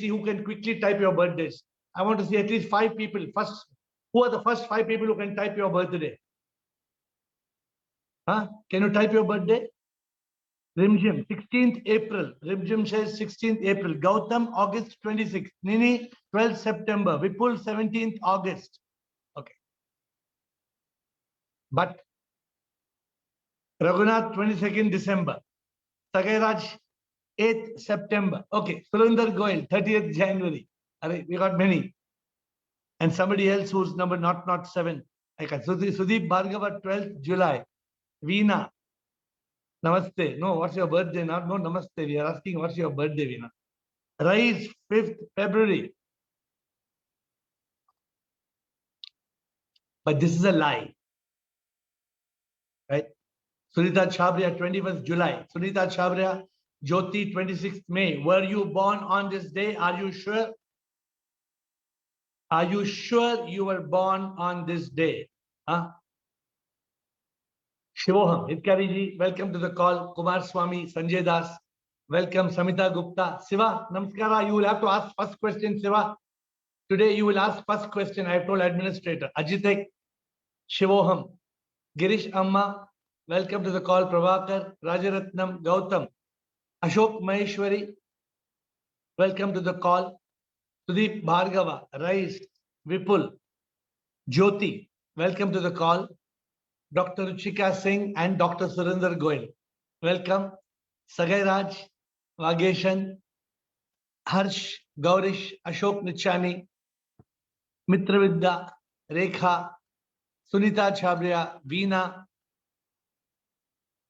see who can quickly type your birthdays. I want to see at least 5 people. First, who are the first 5 people who can type your birthday? Huh? Can you type your birthday? Rimjim, 16th April. Rimjim says 16th April. Gautam, August 26th. Nini, 12th September. Vipul, 17th August. Okay. But Raghunath, 22nd December. Sagairaj, 8th September. Okay. Surinder Goyal, 30th January. We got many. And somebody else whose number not 7. Okay. Sudeep Bhargava, 12th July. Veena. Namaste. No, what's your birthday? No, namaste. We are asking what's your birthday, Veena. Rise, 5th February. But this is a lie. Right? Sunita Chabria, 21st July. Sunita Chabria, Jyoti, 26th May. Were you born on this day? Are you sure? Are you sure you were born on this day? Huh? Shivoham, Hitkariji, welcome to the call. Kumar Swami, Sanjay Das, welcome. Samita Gupta. Siva, Namaskara. You will have to ask first question, Siva. Today you will ask first question. I have told administrator. Ajitek, Shivoham, Girish Amma, welcome to the call. Prabhakar, Rajaratnam, Gautam, Ashok Maheshwari, welcome to the call. Sudeep Bhargava, Rais, Vipul, Jyoti, welcome to the call. Dr. Ruchika Singh and Dr. Surinder Goyal, welcome. Sagai Raj, Vageshan, Harsh, Gaurish, Ashok Nichani, Mitravidya, Rekha, Sunita Chabria, Veena,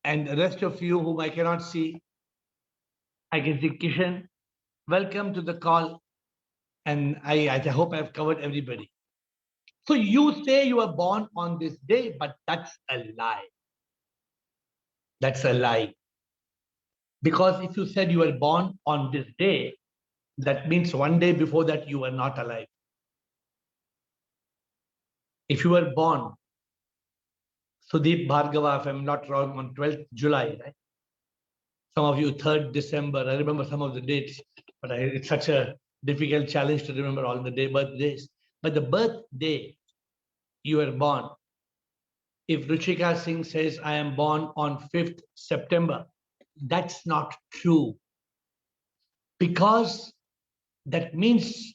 and the rest of you whom I cannot see. I can see Kishan. Welcome to the call. And I hope I've covered everybody. So you say you were born on this day, but that's a lie. That's a lie. Because if you said you were born on this day, that means one day before that you were not alive. If you were born, Sudeep Bhargava, if I'm not wrong, on 12th July, right? Some of you 3rd December, I remember some of the dates, but it's such a difficult challenge to remember all the birthdays. But the birthday you were born, if Ruchika Singh says, I am born on 5th September, that's not true. Because that means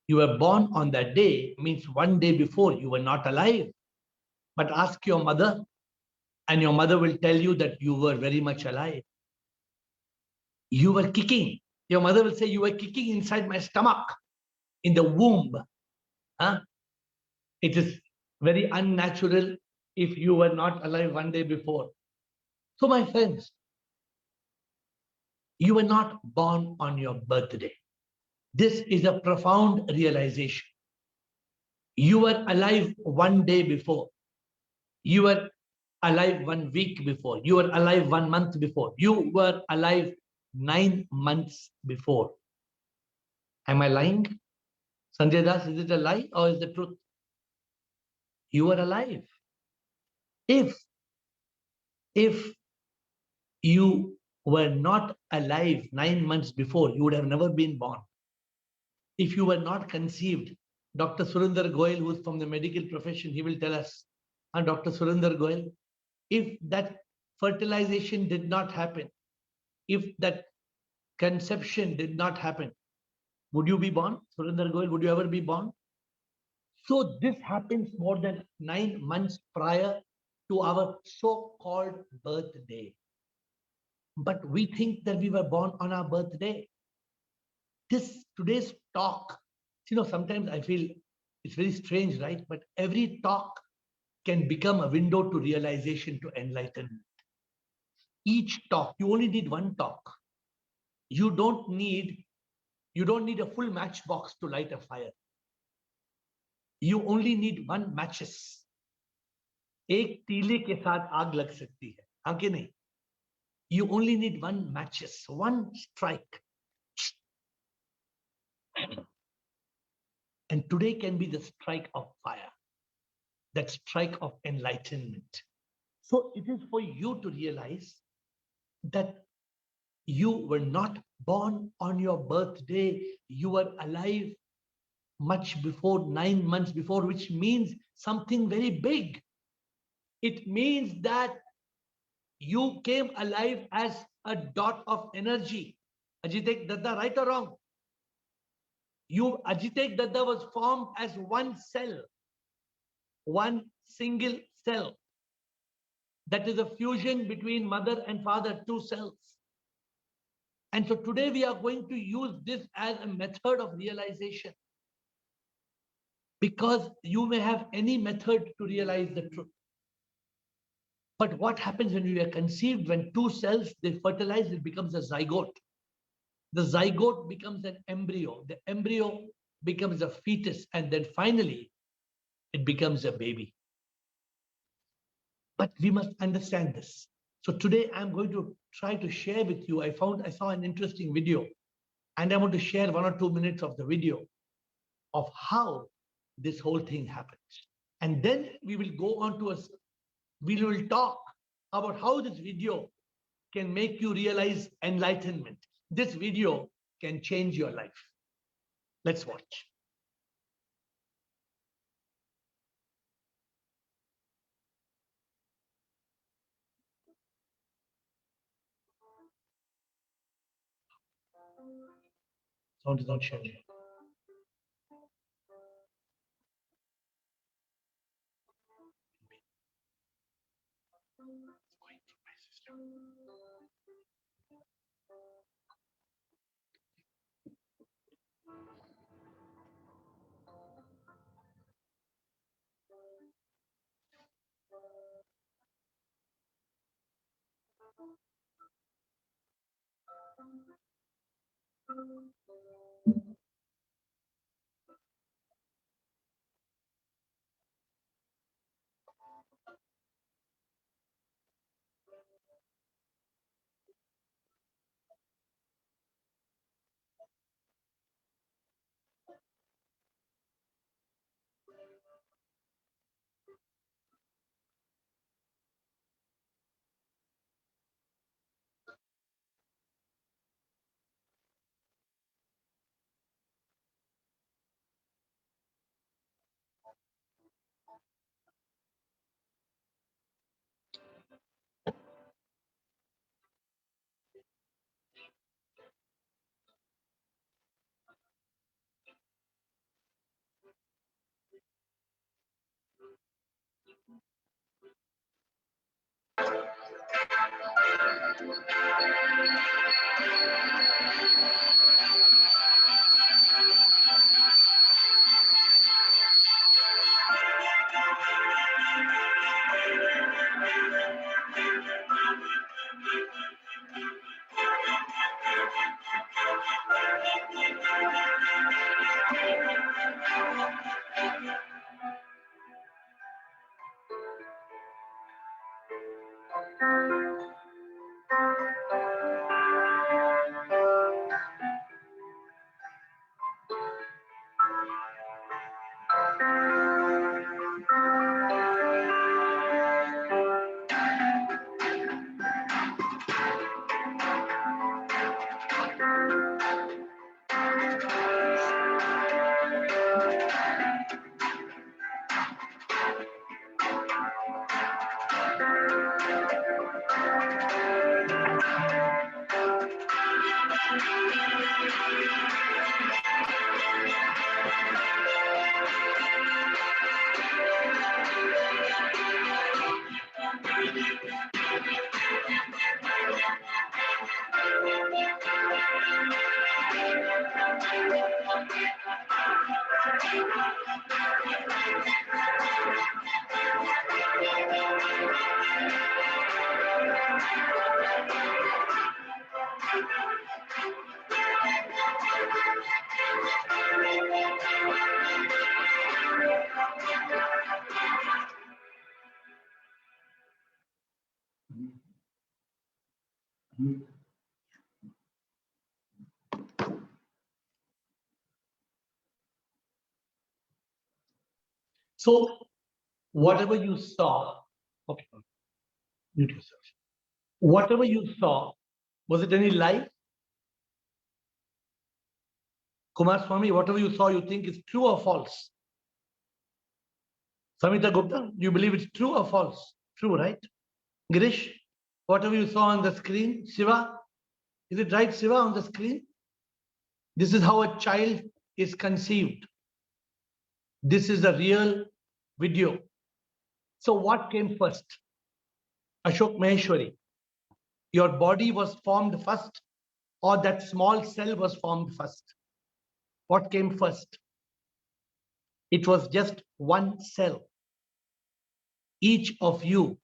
you were born on that day, means one day before you were not alive. But ask your mother, and your mother will tell you that you were very much alive. You were kicking. Your mother will say, you were kicking inside my stomach, in the womb. Huh? It is very unnatural if you were not alive one day before. So my friends, you were not born on your birthday. This is a profound realization. You were alive one day before. You were alive 1 week before. You were alive 1 month before. You were alive 9 months before. Am I lying? Sanjay Das, is it a lie or is the truth? You were alive. If you were not alive 9 months before, you would have never been born. If you were not conceived, Dr. Surinder Goyal, who is from the medical profession, he will tell us, and Dr. Surinder Goyal, if that fertilization did not happen, if that conception did not happen, would you be born? Surinder Goyal, would you ever be born? So this happens more than 9 months prior to our so-called birthday. But we think that we were born on our birthday. Today's talk, sometimes I feel it's very strange, right? But every talk can become a window to realization, to enlightenment. Each talk, you only need one talk. You don't need a full matchbox to light a fire. You only need one matches. एक तीले के साथ आग लग सकती है, हाँ कि नहीं? You only need one matches, one strike. And today can be the strike of fire, that strike of enlightenment. So it is for you to realize that you were not born on your birthday, you were alive much before 9 months before, which means something very big. It means that you came alive as a dot of energy. Ajitek Datta, right or wrong? Ajitek Datta was formed as one cell, one single cell. That is a fusion between mother and father, two cells. And so today we are going to use this as a method of realization, because you may have any method to realize the truth. But what happens when we are conceived, when two cells, they fertilize, it becomes a zygote. The zygote becomes an embryo. The embryo becomes a fetus. And then finally, it becomes a baby. But we must understand this. So today I'm going to try to share with you. I saw an interesting video, and I want to share 1 or 2 minutes of the video of how this whole thing happens. And then we will go on to we will talk about how this video can make you realize enlightenment. This video can change your life. Let's watch. Sound is not sharing. So whatever you saw, okay, mute yourself. Whatever you saw, was it any life? Kumar Swami, whatever you saw, you think is true or false? Samita Gupta, you believe it's true or false? True, right? Girish, whatever you saw on the screen, Shiva, is it right, Shiva, on the screen? This is how a child is conceived. This is a real video. So what came first? Ashok Maheshwari, your body was formed first or that small cell was formed first? What came first? It was just one cell. Each of you,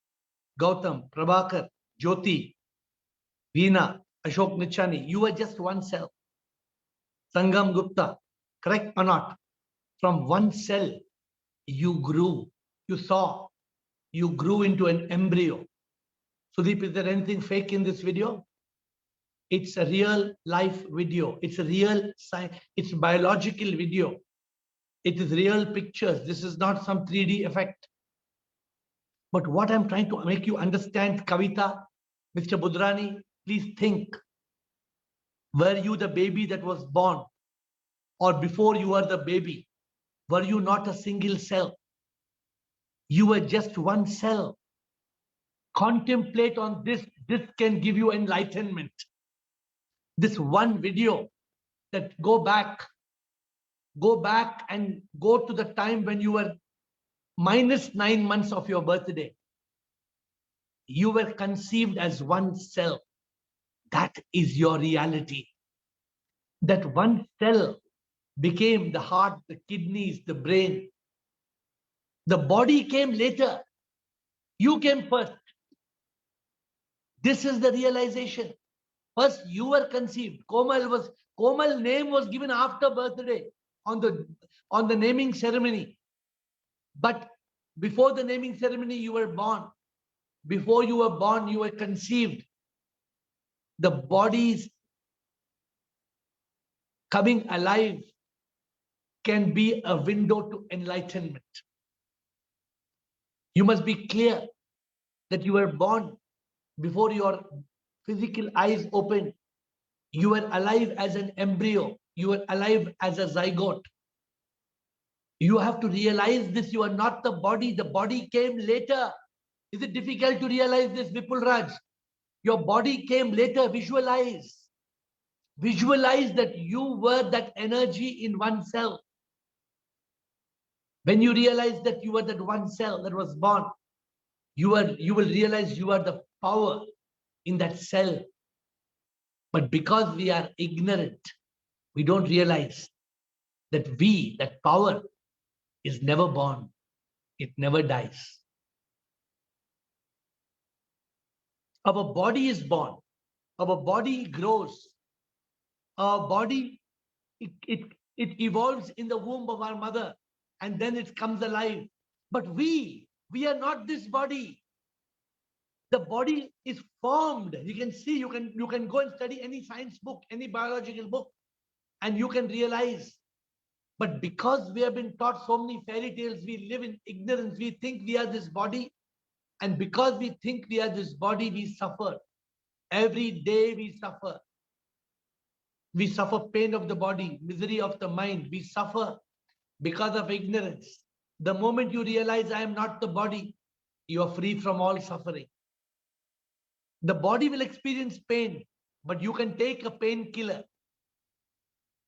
Gautam, Prabhakar, Jyoti, Veena, Ashok Nichani, you were just one cell. Sangam Gupta, correct or not? From one cell, you grew, you saw, you grew into an embryo. Sudeep, is there anything fake in this video? It's a real life video. It's a real science. It's biological video. It is real pictures. This is not some 3D effect. But what I'm trying to make you understand, Kavita, Mr. Budrani, please think. Were you the baby that was born? Or before you were the baby, were you not a single cell? You were just one cell. Contemplate on this. This can give you enlightenment. This one video, that go back and go to the time when you were minus 9 months of your birthday. You were conceived as one cell. That is your reality. That one cell became the heart, the kidneys, the brain. The body came later. You came first. This is the realization. First, you were conceived. Komal name was given after birthday on the naming ceremony. But before the naming ceremony, you were born. Before you were born, you were conceived. The body's coming alive can be a window to enlightenment. You must be clear that you were born before your physical eyes opened. You were alive as an embryo. You were alive as a zygote. You have to realize this. You are not the body. The body came later. Is it difficult to realize this, Vipul Raj? Your body came later. Visualize. Visualize that you were that energy in one cell. When you realize that you were that one cell that was born, you will realize you are the power in that cell. But because we are ignorant, we don't realize that that power is never born. It never dies. Our body is born. Our body grows. Our body, it evolves in the womb of our mother, and then it comes alive. But we are not this body. The body is formed. You can see, you can go and study any science book, any biological book, and you can realize. But because we have been taught so many fairy tales, we live in ignorance. We think we are this body. And because we think we are this body, we suffer. Every day we suffer. We suffer pain of the body, misery of the mind. We suffer because of ignorance. The moment you realize I am not the body, you are free from all suffering. The body will experience pain, but you can take a painkiller.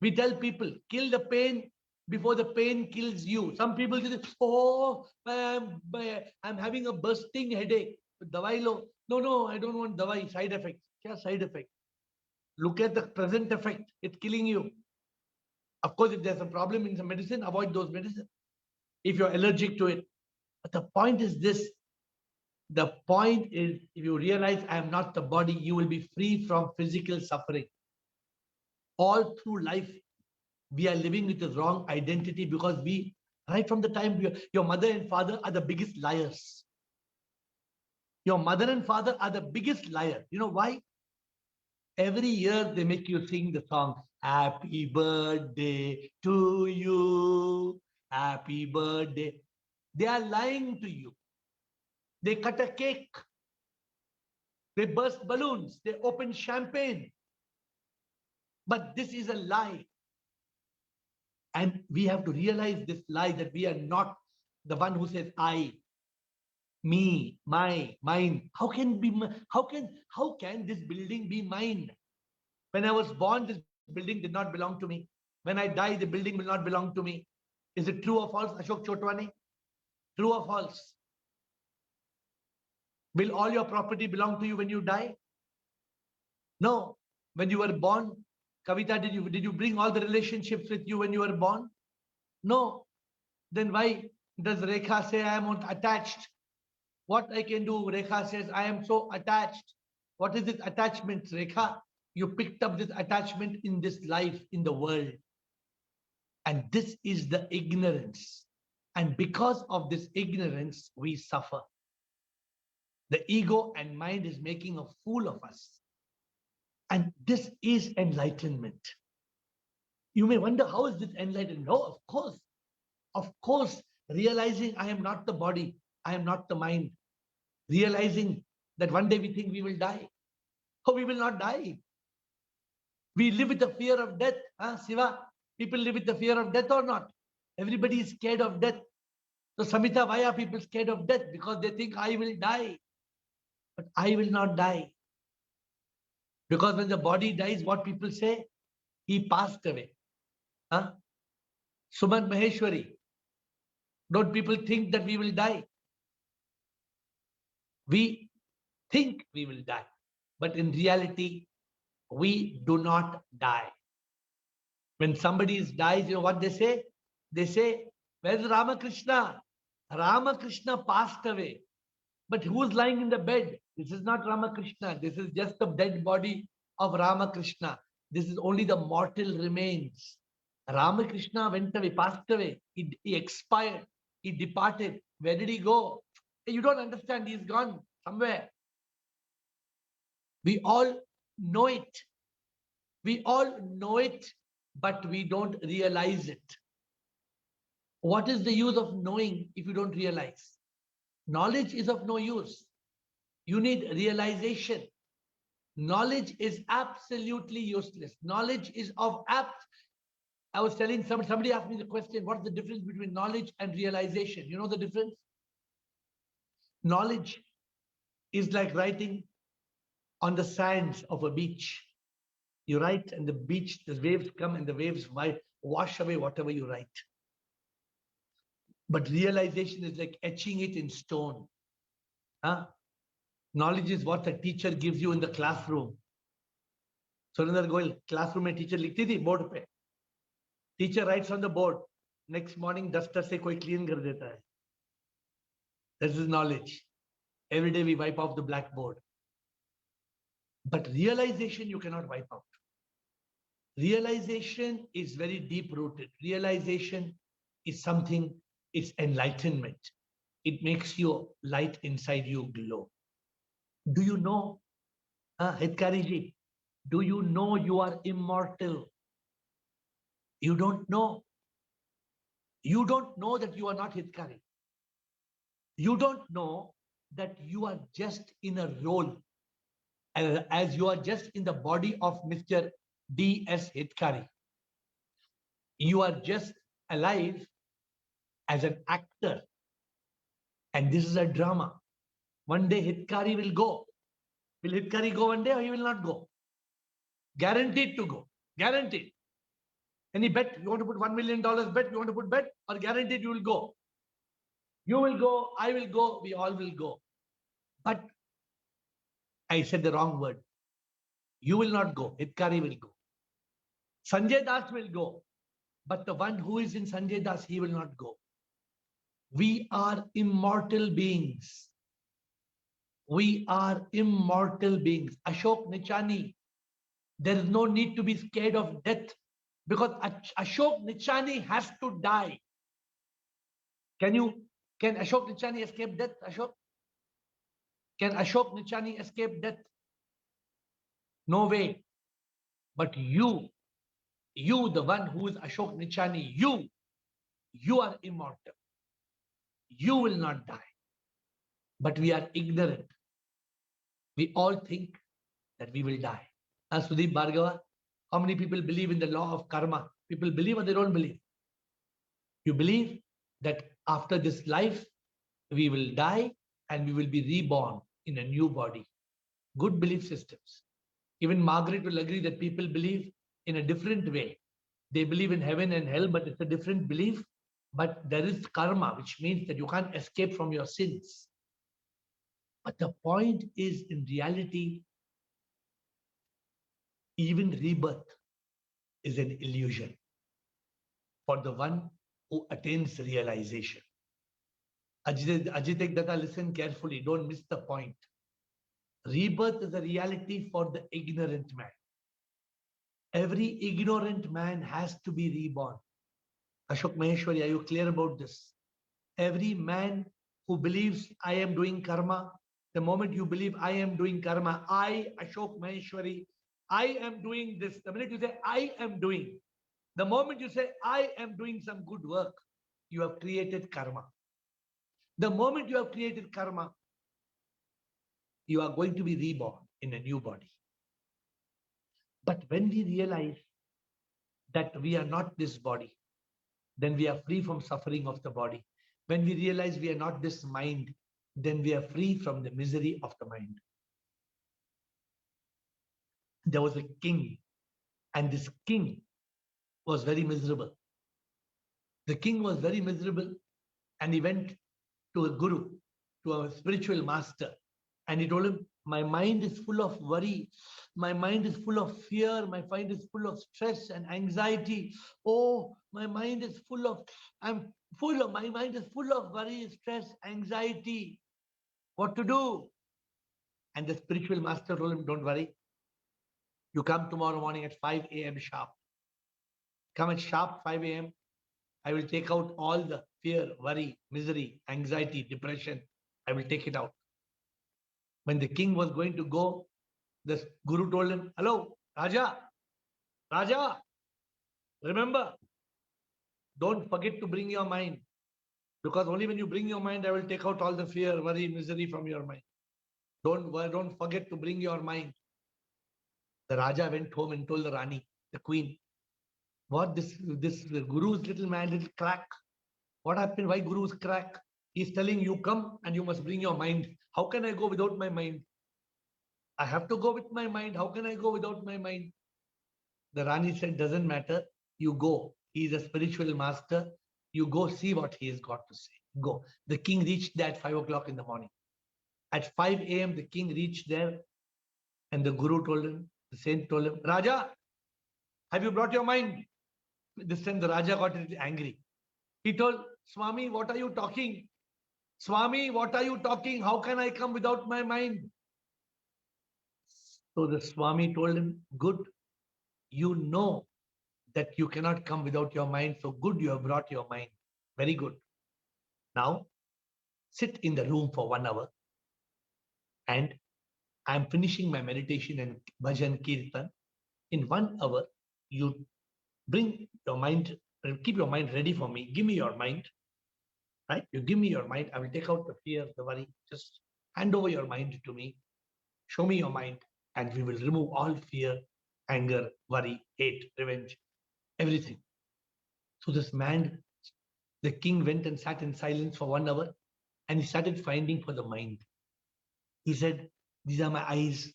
We tell people, kill the pain before the pain kills you. Some people say, oh, I'm having a bursting headache. Dawai lo. No, I don't want dawai. Side effects. Kya side effect? Look at the present effect. It's killing you. Of course, if there's a problem in some medicine, avoid those medicines. If you're allergic to it. But the point is this. The point is, if you realize I am not the body, you will be free from physical suffering. All through life, we are living with the wrong identity because right from the time your mother and father are the biggest liars. Your mother and father are the biggest liar. You know why? Every year they make you sing the song, Happy Birthday to you, Happy Birthday. They are lying to you. They cut a cake. They burst balloons. They open champagne. But this is a lie. And we have to realize this lie that we are not the one who says I, me, my, mine. How can this building be mine? When I was born, this building did not belong to me. When I die, the building will not belong to me. Is it true or false, Ashok Chotwani? True or false? Will all your property belong to you when you die? No. When you were born, Kavita, did you bring all the relationships with you when you were born? No. Then why does Rekha say I am attached? What I can do, Rekha says, I am so attached. What is this attachment, Rekha? You picked up this attachment in this life, in the world. And this is the ignorance. And because of this ignorance, we suffer. The ego and mind is making a fool of us. And this is enlightenment. You may wonder, how is this enlightenment? No, of course, realizing I am not the body, I am not the mind. Realizing that one day we think we will die. Oh, we will not die. We live with the fear of death. Huh, Siva? People live with the fear of death or not? Everybody is scared of death. So Samita, why are people scared of death? Because they think I will die. But I will not die. Because when the body dies, what people say? He passed away. Huh? Suman Maheshwari. Don't people think that we will die? We think we will die. But in reality, we do not die. When somebody dies, you know what they say? They say, where's Ramakrishna? Ramakrishna passed away. But who's lying in the bed? This is not Ramakrishna. This is just the dead body of Ramakrishna. This is only the mortal remains. Ramakrishna went away, passed away. He expired. He departed. Where did he go? You don't understand. He's gone somewhere. We all know it. We all know it, but we don't realize it. What is the use of knowing if you don't realize? Knowledge is of no use. You need realization. Knowledge is absolutely useless. Knowledge is of I was telling somebody asked me the question, what's the difference between knowledge and realization? You know the difference? Knowledge is like writing on the sands of a beach. You write and the beach, the waves come and the waves wash away whatever you write. But realization is like etching it in stone. Huh? Knowledge is what a teacher gives you in the classroom. Surinder Goyal, classroom mein teacher likhti thi board pe. Teacher writes on the board. Next morning, duster se koi clean kar deta hai. This is knowledge. Every day we wipe off the blackboard. But realization you cannot wipe out. Realization is very deep rooted. Realization is something, it's enlightenment. It makes your light inside you glow. Do you know, Hitkari ji, do you know you are immortal? You don't know. You don't know that you are not Hitkari. You don't know that you are just in a role, as you are just in the body of Mr. D.S. Hitkari. You are just alive as an actor. And this is a drama. One day Hitkari will go. Will Hitkari go one day or he will not go? Guaranteed to go. Guaranteed. Any bet? You want to put $1 million bet? You want to put bet? Or guaranteed you will go? You will go, I will go, we all will go. But I said the wrong word. You will not go. Hitkari will go. Sanjay Das will go. But the one who is in Sanjay Das, he will not go. We are immortal beings. We are immortal beings. Ashok Nichani, there is no need to be scared of death because Ashok Nichani has to die. Can Ashok Nichani escape death, Ashok? Can Ashok Nichani escape death? No way. But you, the one who is Ashok Nichani, you are immortal. You will not die. But we are ignorant. We all think that we will die. As Sudeep Bhargava, how many people believe in the law of karma? People believe or they don't believe? You believe that after this life, we will die and we will be reborn in a new body. Good belief systems. Even Margaret will agree that people believe in a different way. They believe in heaven and hell, but it's a different belief. But there is karma, which means that you can't escape from your sins. But the point is, in reality, even rebirth is an illusion for the one who attains realization. Ajitek Datta, listen carefully, don't miss the point. Rebirth is a reality for the ignorant man. Every ignorant man has to be reborn. Ashok Maheshwari, are you clear about this? Every man who believes I am doing karma, the moment you believe I am doing karma, I, Ashok Maheshwari, I am doing this. The minute you say I am doing, the moment you say I am doing some good work, you have created karma. The moment you have created karma, you are going to be reborn in a new body. But when we realize that we are not this body, then we are free from suffering of the body. When we realize we are not this mind, then we are free from the misery of the mind. There was a king, and this king was very miserable. The king was very miserable, and he went to a guru, to a spiritual master, and he told him, my mind is full of worry. My mind is full of fear. My mind is full of stress and anxiety. Oh, my mind is full of, my mind is full of worry, stress, anxiety. What to do? And the spiritual master told him, don't worry. You come tomorrow morning at 5 a.m. sharp. Come at sharp 5 a.m. I will take out all the fear, worry, misery, anxiety, depression. I will take it out. When the king was going to go, the guru told him, hello, Raja, remember, don't forget to bring your mind. Because only when you bring your mind, I will take out all the fear, worry, misery from your mind. Don't forget to bring your mind. The Raja went home and told the Rani, the queen, what this guru's little man, little crack. What happened? Why guru's crack? He's telling you come and you must bring your mind. How can I go without my mind? I have to go with my mind. How can I go without my mind? The Rani said, doesn't matter. You go. He is a spiritual master. You go see what he has got to say. Go. The king reached there at 5 o'clock in the morning. At 5 a.m., the king reached there and the guru told him, the saint told him, Raja, have you brought your mind? This time the Raja got a little angry. He told, Swami, what are you talking? Swami, what are you talking? How can I come without my mind? So the Swami told him, good, you know that you cannot come without your mind. So good, you have brought your mind. Very good. Now, sit in the room for 1 hour and I'm finishing my meditation and bhajan kirtan. In 1 hour, you bring your mind, keep your mind ready for me. Give me your mind, right? You give me your mind. I will take out the fear, the worry. Just hand over your mind to me. Show me your mind and we will remove all fear, anger, worry, hate, revenge, everything. So this man, the king went and sat in silence for 1 hour and he started finding for the mind. He said, these are my eyes.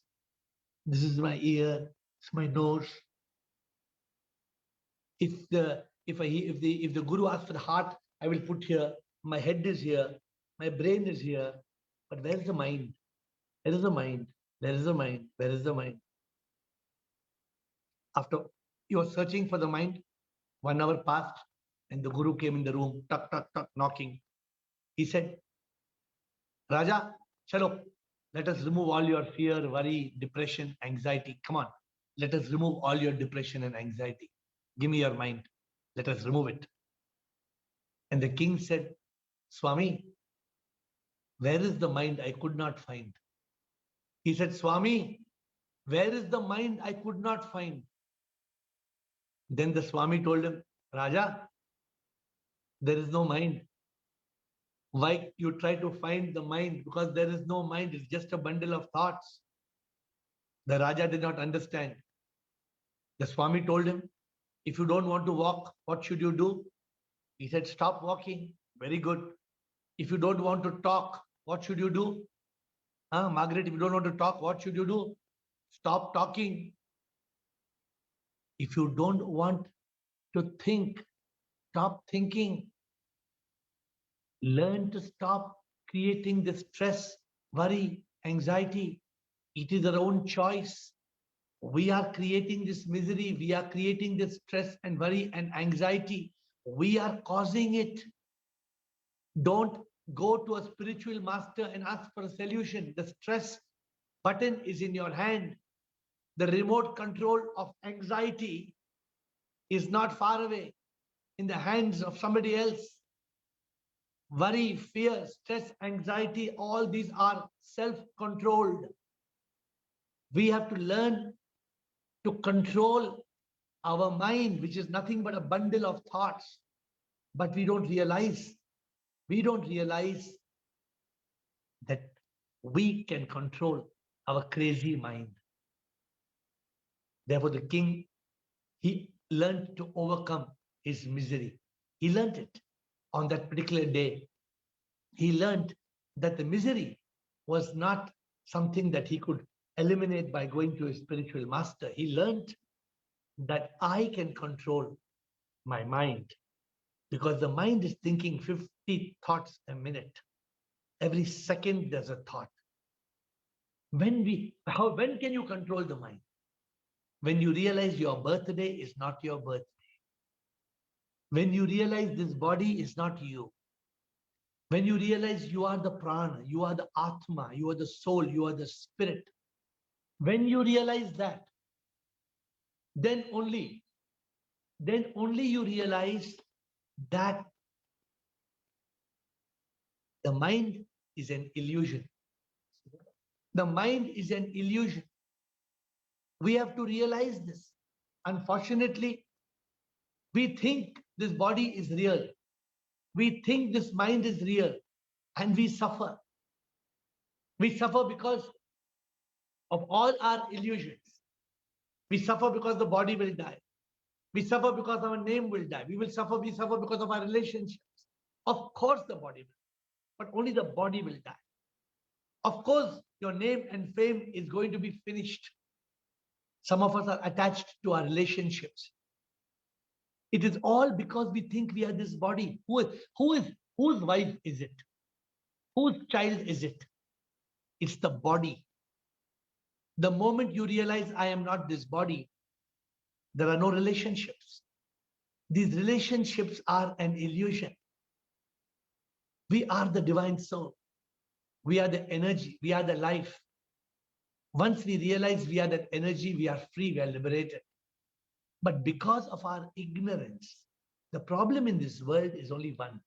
This is my ear. It's my nose. If the guru asks for the heart, I will put here. My head is here. My brain is here. But where is the mind? Where is the mind? Where is the mind? Where is the mind? After you were searching for the mind, 1 hour passed and the guru came in the room, tuck, tuck, tuck, knocking. He said, Raja, chalo, let us remove all your fear, worry, depression, anxiety. Come on, let us remove all your depression and anxiety. Give me your mind. Let us remove it. And the king said, Swami, where is the mind I could not find? He said, Swami, where is the mind I could not find? Then the Swami told him, Raja, there is no mind. Why you try to find the mind? Because there is no mind. It's just a bundle of thoughts. The Raja did not understand. The Swami told him, if you don't want to walk, what should you do? He said, stop walking. Very good. If you don't want to talk, what should you do? Margaret, if you don't want to talk, what should you do? Stop talking. If you don't want to think, stop thinking. Learn to stop creating the stress, worry, anxiety. It is our own choice. We are creating this misery. We are creating this stress and worry and anxiety. We are causing it. Don't go to a spiritual master and ask for a solution. The stress button is in your hand. The remote control of anxiety is not far away in the hands of somebody else. Worry, fear, stress, anxiety, all these are self-controlled. We have to learn to control our mind, which is nothing but a bundle of thoughts. But we don't realize that we can control our crazy mind. Therefore, the king, he learned to overcome his misery. He learned it on that particular day. He learned that the misery was not something that he could eliminate by going to a spiritual master. He learned that I can control my mind, because the mind is thinking 50 thoughts a minute. Every second there's a thought. When can you control the mind? When you realize your birthday is not your birthday. When you realize this body is not you. When you realize you are the prana, you are the atma, you are the soul, you are the spirit. When you realize that, then only you realize that the mind is an illusion. The mind is an illusion. We have to realize this. Unfortunately, we think this body is real. We think this mind is real, and we suffer. We suffer because of all our illusions. We suffer because the body will die. We suffer because our name will die. We suffer because of our relationships. Of course the body will, but only the body will die. Of course, your name and fame is going to be finished. Some of us are attached to our relationships. It is all because we think we are this body. Whose wife is it? Whose child is it? It's the body. The moment you realize I am not this body, there are no relationships. These relationships are an illusion. We are the divine soul. We are the energy. We are the life. Once we realize we are that energy, we are free, we are liberated. But because of our ignorance, the problem in this world is only one.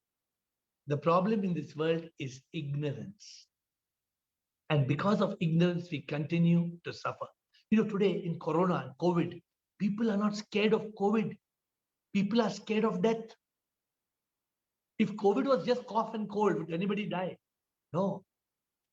The problem in this world is ignorance. And because of ignorance, we continue to suffer. You know, today in Corona and COVID, people are not scared of COVID. People are scared of death. If COVID was just cough and cold, would anybody die? No.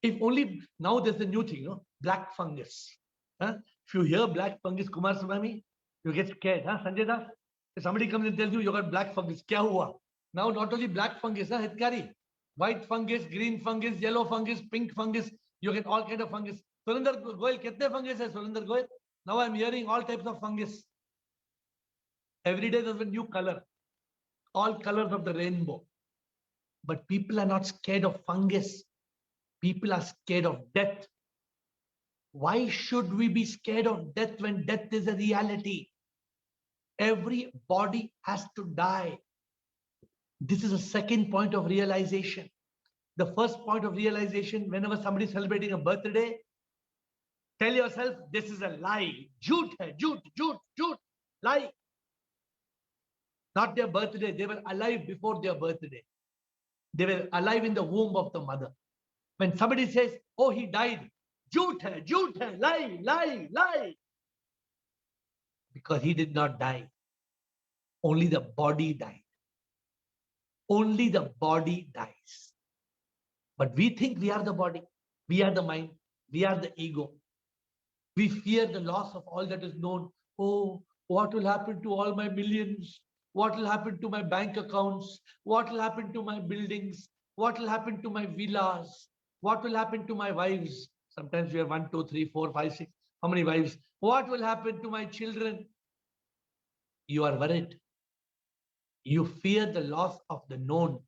If only, now there's a new thing, you know, black fungus. If you hear black fungus, Kumar Swami, you get scared. Sanjay Das? If somebody comes and tells you got black fungus, kya hua? Now not only black fungus, Hitkari, white fungus, green fungus, yellow fungus, pink fungus, you get all kind of fungus. Surinder Goyal, kitne fungus hai Surinder Goyal? Now I'm hearing all types of fungus. Every day there's a new color, all colors of the rainbow. But people are not scared of fungus. People are scared of death. Why should we be scared of death when death is a reality? Every body has to die. This is a second point of realization. The first point of realization, whenever somebody is celebrating a birthday, tell yourself, this is a lie. Jhoot hai, jhoot, jhoot, jhoot, lie. Not their birthday. They were alive before their birthday. They were alive in the womb of the mother. When somebody says, oh, he died, jhoot hai, lie, lie, lie. Because he did not die. Only the body died. Only the body dies. But we think we are the body. We are the mind. We are the ego. We fear the loss of all that is known. Oh, what will happen to all my millions? What will happen to my bank accounts? What will happen to my buildings? What will happen to my villas? What will happen to my wives? Sometimes we have 1, 2, 3, 4, 5, 6. How many wives? What will happen to my children? You are worried. You fear the loss of the known,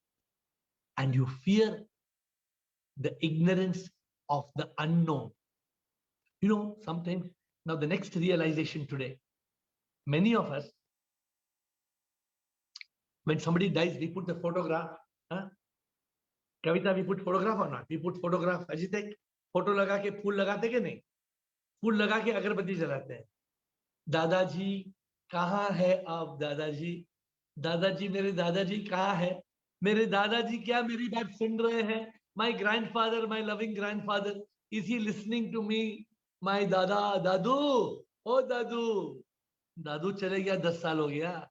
and you fear the ignorance of the unknown. You know, sometimes, now the next realization today, many of us, when somebody dies, we put the photograph. Huh? Kavita, we put photograph or not? We put photograph. Ajitek, photo लगा के फूल लगाते के नहीं? फूल लगा के अगरबत्ती जलाते हैं. दादाजी कहाँ है आप? दादाजी, दादाजी, मेरे दादाजी कहाँ है? मेरे दादाजी क्या मेरी बात सुन रहे हैं? My grandfather, my loving grandfather, is he listening to me? My dada, dadu, oh dadu, दादू चले गया, 10 साल हो गया.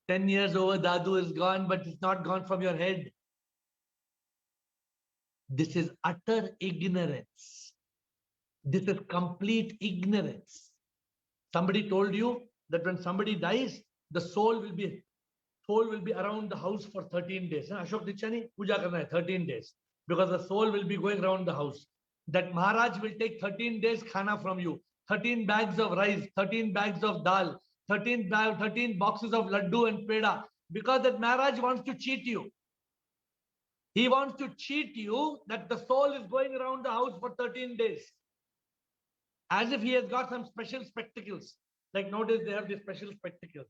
10 years over, dadu is gone, but it's not gone from your head. This is utter ignorance. This is complete ignorance. Somebody told you that when somebody dies, the soul will be around the house for 13 days. Ashok Dichani, puja karna hai 13 days. Because the soul will be going around the house. That Maharaj will take 13 days khana from you. 13 bags of rice, 13 bags of dal, 13 boxes of laddu and peda. Because that Maharaj wants to cheat you. He wants to cheat you that the soul is going around the house for 13 days. As if he has got some special spectacles. Like nowadays they have these special spectacles.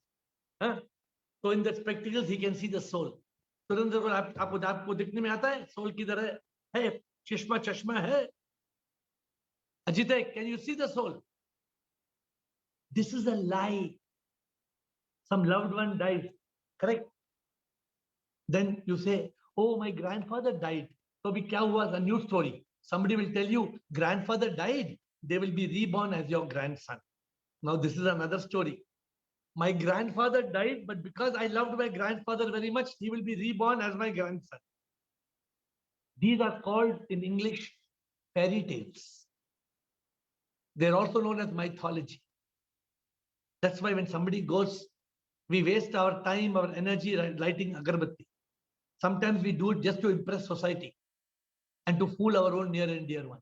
Huh? So in the spectacles he can see the soul. तुरंत आपको दिखने में आता है soul किधर है चश्मा चश्मा है. Ajite, can you see the soul? This is a lie. Some loved one died, correct? Then you say, oh, my grandfather died. So abhi kya hua? A new story. Somebody will tell you, grandfather died. They will be reborn as your grandson. Now this is another story. My grandfather died, but because I loved my grandfather very much, he will be reborn as my grandson. These are called in English fairy tales. They're also known as mythology. That's why when somebody goes, we waste our time, our energy lighting agarbatti. Sometimes we do it just to impress society and to fool our own near and dear ones.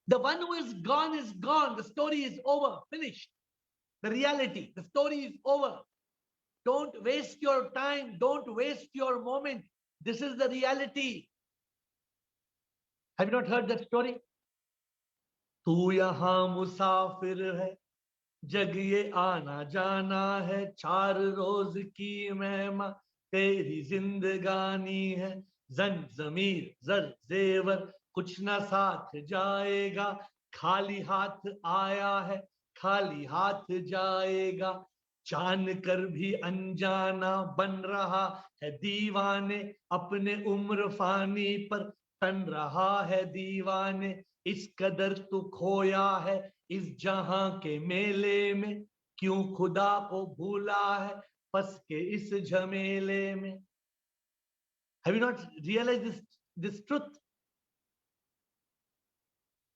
The one who is gone is gone. The story is over, finished. The reality, the story is over. Don't waste your time. Don't waste your moment. This is the reality. Have you not heard that story? तू यहाँ मुसाफिर है, जग ये आना जाना है, 4 रोज की मेहमा तेरी जिंदगानी है, जन जमीर जर जेवर कुछ ना साथ जाएगा, खाली हाथ आया है खाली हाथ जाएगा, जान कर भी अनजाना बन रहा है दीवाने, अपने उम्र फानी पर तन रहा है दीवाने, इस कदर तू खोया है इस जहां के मेले में, क्यों खुदा को भूला है फंस के इस झमेले में. Have you not realized this truth?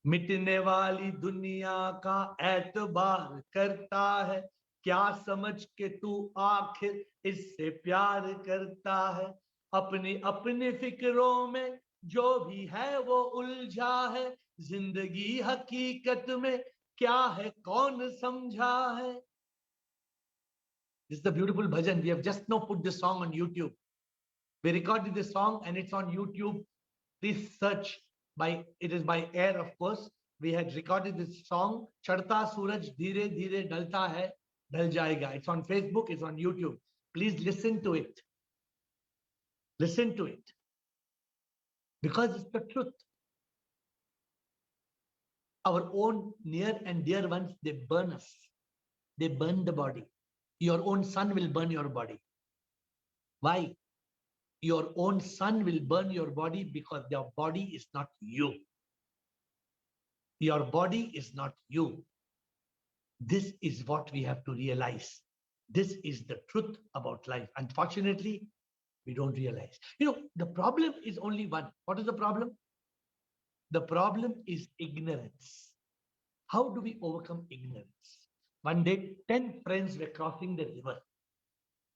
मिटने वाली दुनिया का एतबार करता है, क्या समझ के तू आखिर इससे प्यार करता है, अपनी अपनी फिक्रों में जो भी है वो उलझा है, जिंदगी हकीकत में क्या है कौन समझा है. This is the beautiful bhajan. We have just now put this song on YouTube. We recorded this song and it's on YouTube. Please search by, it is by AiR, of course. We had recorded this song, Chadta Suraj Dheere Dheere Dalta Hai, Dal Jayega. It's on Facebook, it's on YouTube. Please listen to it. Listen to it. Because it's the truth. Our own near and dear ones, they burn us. They burn the body. Your own son will burn your body. Why? Your own son will burn your body because your body is not you. Your body is not you. This is what we have to realize. This is the truth about life. Unfortunately, we don't realize. You know, the problem is only one. What is the problem? The problem is ignorance. How do we overcome ignorance? One day, 10 friends were crossing the river.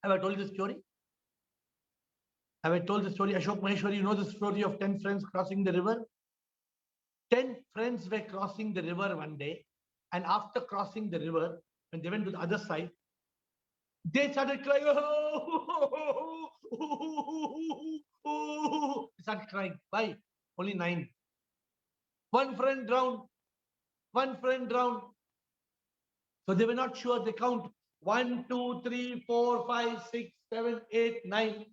Have I told you the story? Have I told the story? Ashok Maheshwari, you know the story of 10 friends crossing the river? 10 friends were crossing the river one day. And after crossing the river, when they went to the other side, they started crying. They started crying. Why? Only 9. One friend drowned. One friend drowned. So they were not sure. They count 1, 2, 3, 4, 5, 6, 7, 8, 9.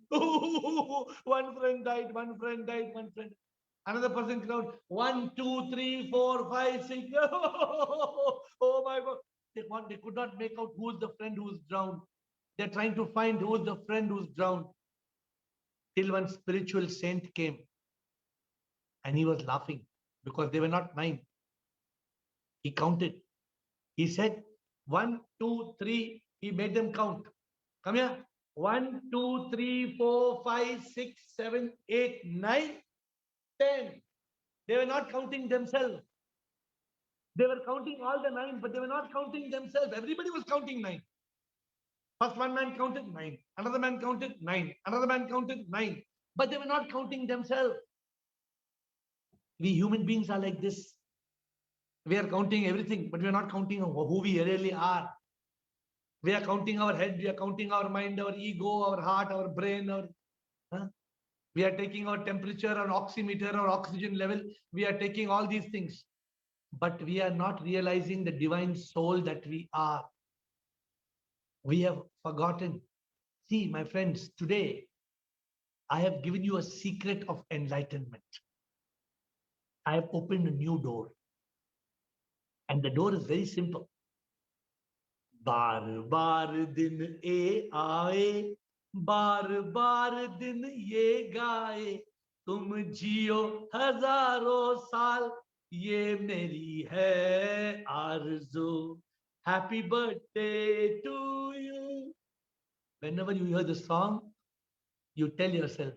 One friend died. One friend died. One friend. Another person count 1, 2, 3, 4, 5, 6. Oh my God. They could not make out who's the friend who's drowned. They're trying to find who's the friend who's drowned. Till one spiritual saint came and he was laughing because they were not 9. He counted. He said, 1, 2, 3. He made them count. Come here. 1, 2, 3, 4, 5, 6, 7, 8, 9, 10. They were not counting themselves. They were counting all the 9, but they were not counting themselves. Everybody was counting 9. First one man counted 9. Another man counted 9. Another man counted 9. But they were not counting themselves. We human beings are like this. We are counting everything, but we are not counting who we really are. We are counting our head, we are counting our mind, our ego, our heart, our brain. We are taking our temperature, our oximeter, our oxygen level. We are taking all these things. But we are not realizing the divine soul that we are. We have forgotten. See, my friends, today I have given you a secret of enlightenment. I have opened a new door. And the door is very simple. बार बार दिन ए आए, बार बार दिन ये गाए, तुम जियो हजारों साल, ये मेरी है आरज़ू. Happy birthday to you. Whenever you hear the song, you tell yourself,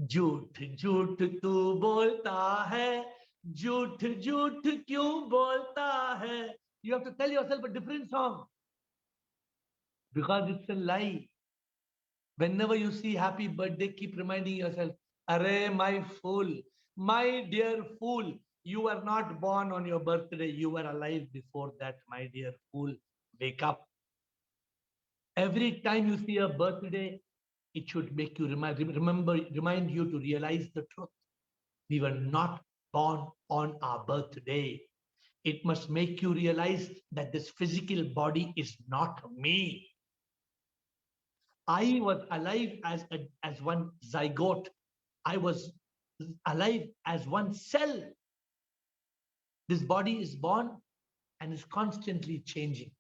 झूठ झूठ तू बोलता है, झूठ झूठ क्यों बोलता है. You have to tell yourself a different song. Because it's a lie. Whenever you see happy birthday, keep reminding yourself, Array, my fool, my dear fool, you were not born on your birthday. You were alive before that, my dear fool. Wake up. Every time you see a birthday, it should make you remind you to realize the truth. We were not born on our birthday. It must make you realize that this physical body is not me. I was alive as one zygote. I was alive as one cell. This body is born and is constantly changing.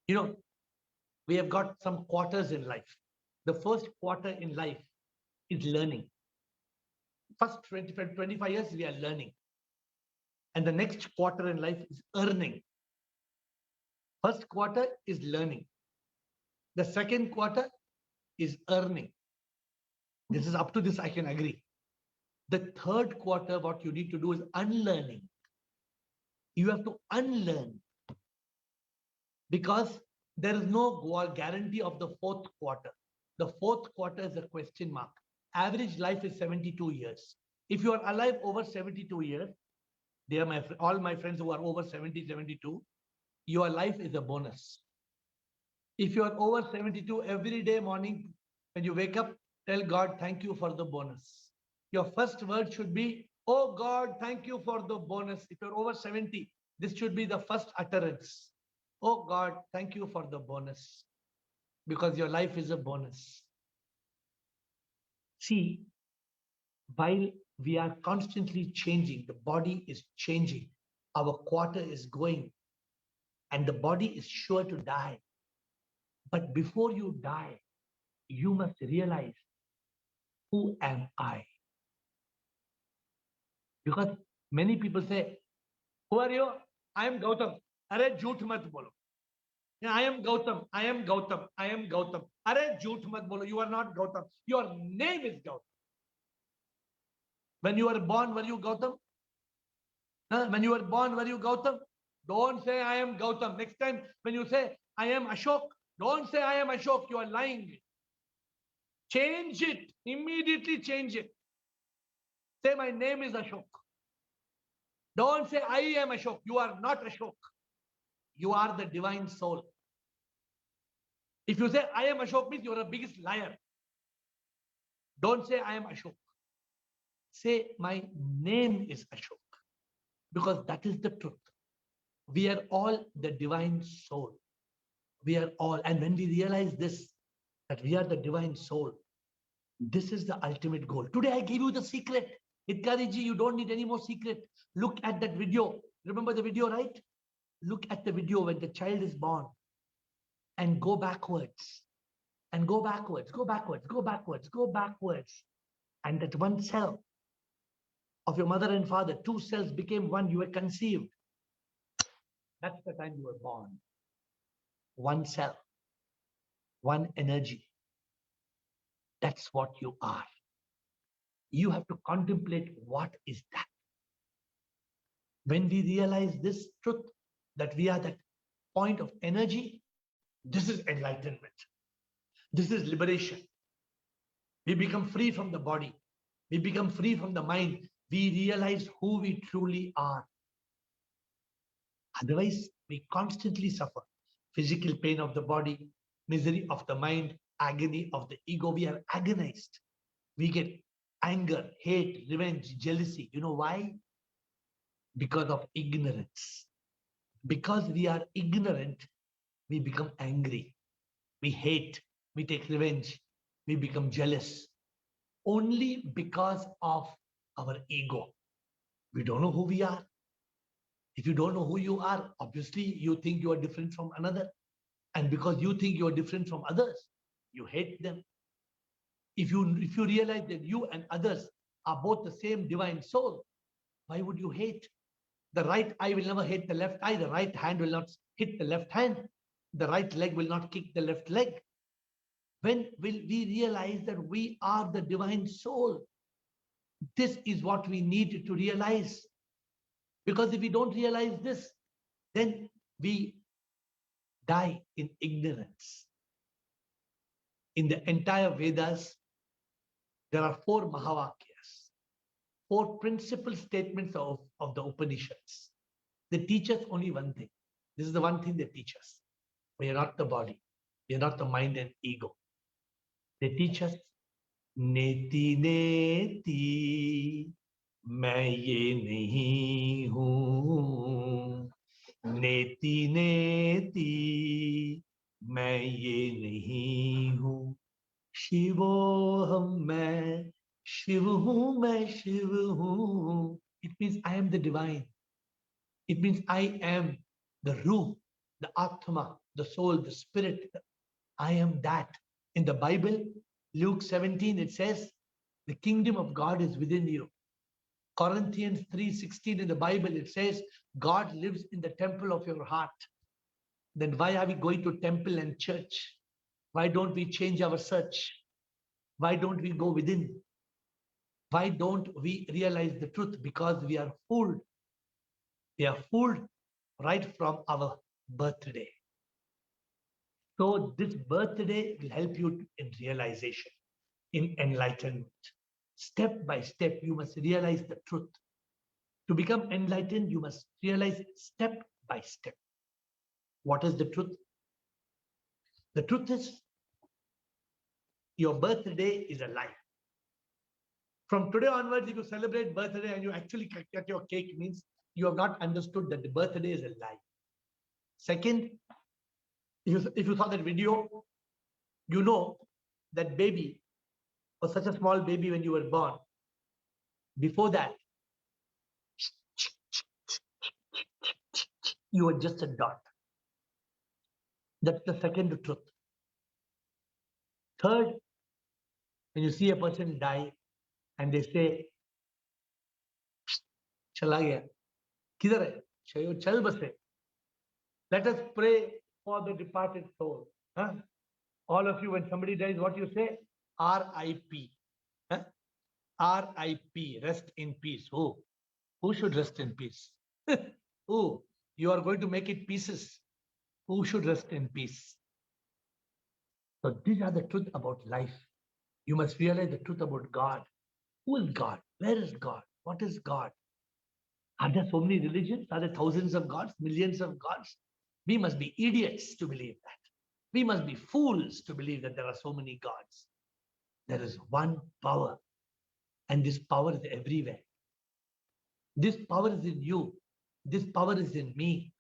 You know, we have got some quarters in life. The first quarter in life is learning. First 25 years, we are learning. And the next quarter in life is earning. First quarter is learning. The second quarter is earning. This is up to this, I can agree. The third quarter, what you need to do is unlearning. You have to unlearn. Because there is no guarantee of the fourth quarter. The fourth quarter is a question mark. Average life is 72 years. If you are alive over 72 years, they are all my friends who are over 70, 72, your life is a bonus. If you are over 72, every day morning, when you wake up, tell God, thank you for the bonus. Your first word should be, oh God, thank you for the bonus. If you're over 70, this should be the first utterance. Oh God, thank you for the bonus. Because your life is a bonus. See, while we are constantly changing, the body is changing, our quarter is going, and the body is sure to die. But before you die, you must realize, who am I? Because many people say, who are you? I am Gautam. Arey, jhoot mat bolo. I am Gautam. I am Gautam. I am Gautam. Arey, jhoot mat bolo. You are not Gautam. Your name is Gautam. When you were born, were you Gautam? When you were born, were you Gautam? Don't say I am Gautam. Next time, when you say I am Ashok, Don't say I am Ashok, you are lying. Change it, immediately change it. Say my name is Ashok. Don't say I am Ashok, you are not Ashok. You are the divine soul. If you say I am Ashok means you are the biggest liar. Don't say I am Ashok. Say my name is Ashok, because that is the truth. We are all the divine soul. We are all, and when we realize this, that we are the divine soul, this is the ultimate goal. Today I gave you the secret. Hitkariji, you don't need any more secret. Look at that video. Remember the video, right? Look at the video when the child is born and go backwards and go backwards, go backwards, go backwards, go backwards. And that one cell of your mother and father, two cells became one. You were conceived. That's the time you were born. One cell, one energy. That's what you are. You have to contemplate what is that. When we realize this truth, that we are that point of energy, this is enlightenment. This is liberation. We become free from the body. We become free from the mind. We realize who we truly are. Otherwise, we constantly suffer physical pain of the body, misery of the mind, agony of the ego. We are agonized. We get anger, hate, revenge, jealousy. You know why? Because of ignorance. Because we are ignorant, we become angry. We hate. We take revenge. We become jealous. Only because of our ego. We don't know who we are. If you don't know who you are, obviously you think you are different from another. And because you think you are different from others, you hate them. If you realize that you and others are both the same divine soul, why would you hate? The right eye will never hate the left eye. The right hand will not hit the left hand. The right leg will not kick the left leg. When will we realize that we are the divine soul? This is what we need to realize. Because if we don't realize this, then we die in ignorance. In the entire Vedas, there are 4 Mahavakyas, 4 principal statements of the Upanishads. They teach us only one thing. This is the one thing they teach us. We are not the body. We are not the mind and ego. They teach us, Neti neti, मैं ये नहीं हूँ. नेति नेति, मैं ये नहीं हूँ. शिवोहम, मैं शिव हूँ, मैं शिव हूँ. It means I am the divine. It means I am the Ruh, the Atma, the soul, the spirit. I am that. In the Bible, Luke 17, it says, the kingdom of God is within you. Corinthians 3:16 in the Bible, it says, God lives in the temple of your heart. Then why are we going to temple and church? Why don't we change our search? Why don't we go within? Why don't we realize the truth? Because we are fooled. We are fooled right from our birthday. So this birthday will help you in realization, in enlightenment. Step by step, you must realize the truth. To become enlightened, you must realize step by step. What is the truth? The truth is, your birthday is a lie. From today onwards, if you celebrate birthday and you actually cut your cake, means you have not understood that the birthday is a lie. Second, if you saw that video, you know that baby was such a small baby when you were born. Before that, you were just a dot. That's the second truth. Third, when you see a person die and they say, Chala gaya, kidhar hai? Chal base. Let us pray for the departed soul. Huh? All of you, when somebody dies, what you say? R.I.P. Huh? R.I.P. Rest in peace. Who should rest in peace? Who? You are going to make it pieces. Who should rest in peace? So these are the truth about life. You must realize the truth about God. Who is God? Where is God? What is God? Are there so many religions? Are there thousands of gods, millions of gods? We must be idiots to believe that. We must be fools to believe that there are so many gods. There is one power, and this power is everywhere. This power is in you. This power is in me.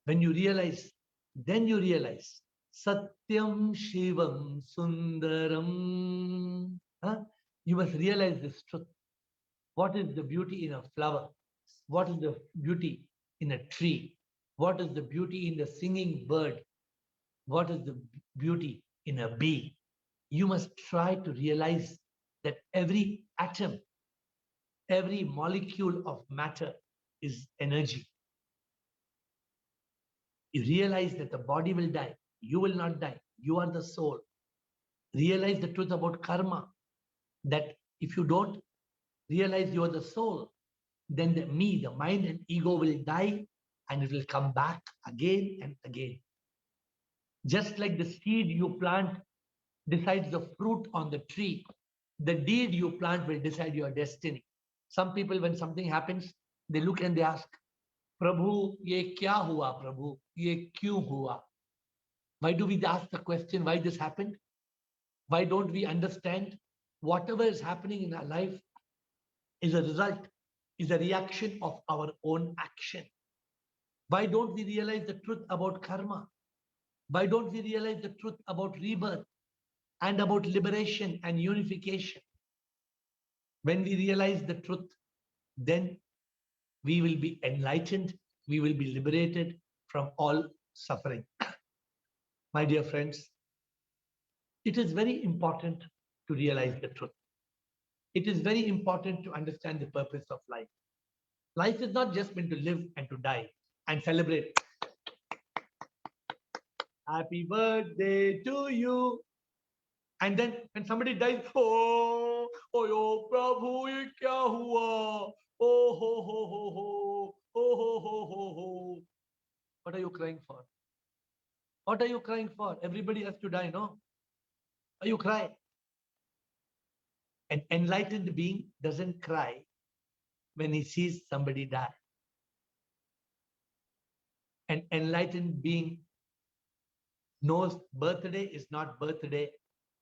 When you realize, then you realize Satyam Shivam Sundaram. Huh? You must realize this truth. What is the beauty in a flower? What is the beauty in a tree? What is the beauty in the singing bird? What is the beauty in a bee? You must try to realize that every atom, every molecule of matter is energy. You realize that the body will die. You will not die. You are the soul. Realize the truth about karma, that if you don't realize you are the soul, then the me, the mind and ego will die and it will come back again and again. Just like the seed you plant decides the fruit on the tree, the deed you plant will decide your destiny. Some people, when something happens, they look and they ask, Prabhu, ye kya hua, Prabhu? Ye kyun hua? Why do we ask the question, why this happened? Why don't we understand whatever is happening in our life is a result, is a reaction of our own action? Why don't we realize the truth about karma? Why don't we realize the truth about rebirth and about liberation and unification? When we realize the truth, then we will be enlightened, we will be liberated from all suffering. My dear friends, it is very important to realize the truth. It is very important to understand the purpose of life. Life is not just meant to live and to die and celebrate. Happy birthday to you. And then when somebody dies, oh yo, Prabhu, ye kya hua? Oh ho, oh ho. What are you crying for? What are you crying for? Everybody has to die, no? Are you crying? An enlightened being doesn't cry when he sees somebody die. An enlightened being knows birthday is not birthday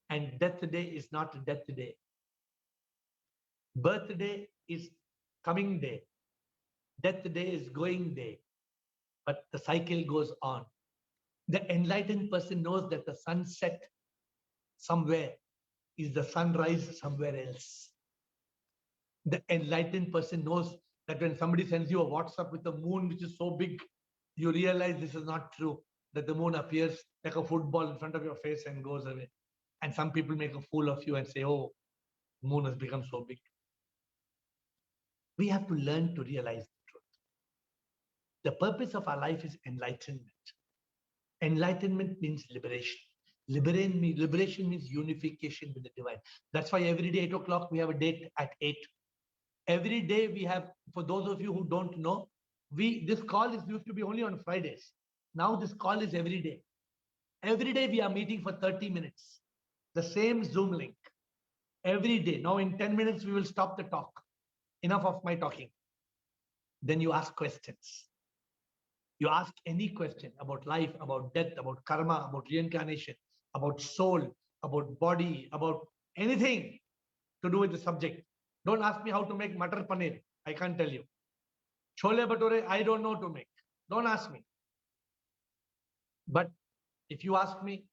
and death day is not death day. Birthday is coming day. Death day is going day. But the cycle goes on. The enlightened person knows that the sunset somewhere is the sunrise somewhere else. The enlightened person knows that when somebody sends you a WhatsApp with the moon, which is so big, you realize this is not true, that the moon appears like a football in front of your face and goes away. And some people make a fool of you and say, oh, the moon has become so big. We have to learn to realize the truth. The purpose of our life is enlightenment. Enlightenment means liberation. Liberation means unification with the divine. That's why every day, 8 o'clock, we have a date at 8. Every day we have, for those of you who don't know, this call used to be only on Fridays. Now this call is every day. Every day we are meeting for 30 minutes. The same Zoom link. Every day. Now in 10 minutes, we will stop the talk. Enough of my talking. Then you ask questions. You ask any question about life, about death, about karma, about reincarnation, about soul, about body, about anything to do with the subject. Don't ask me how to make matar paneer. I can't tell you. Chole bhature, I don't know to make. Don't ask me. But if you ask me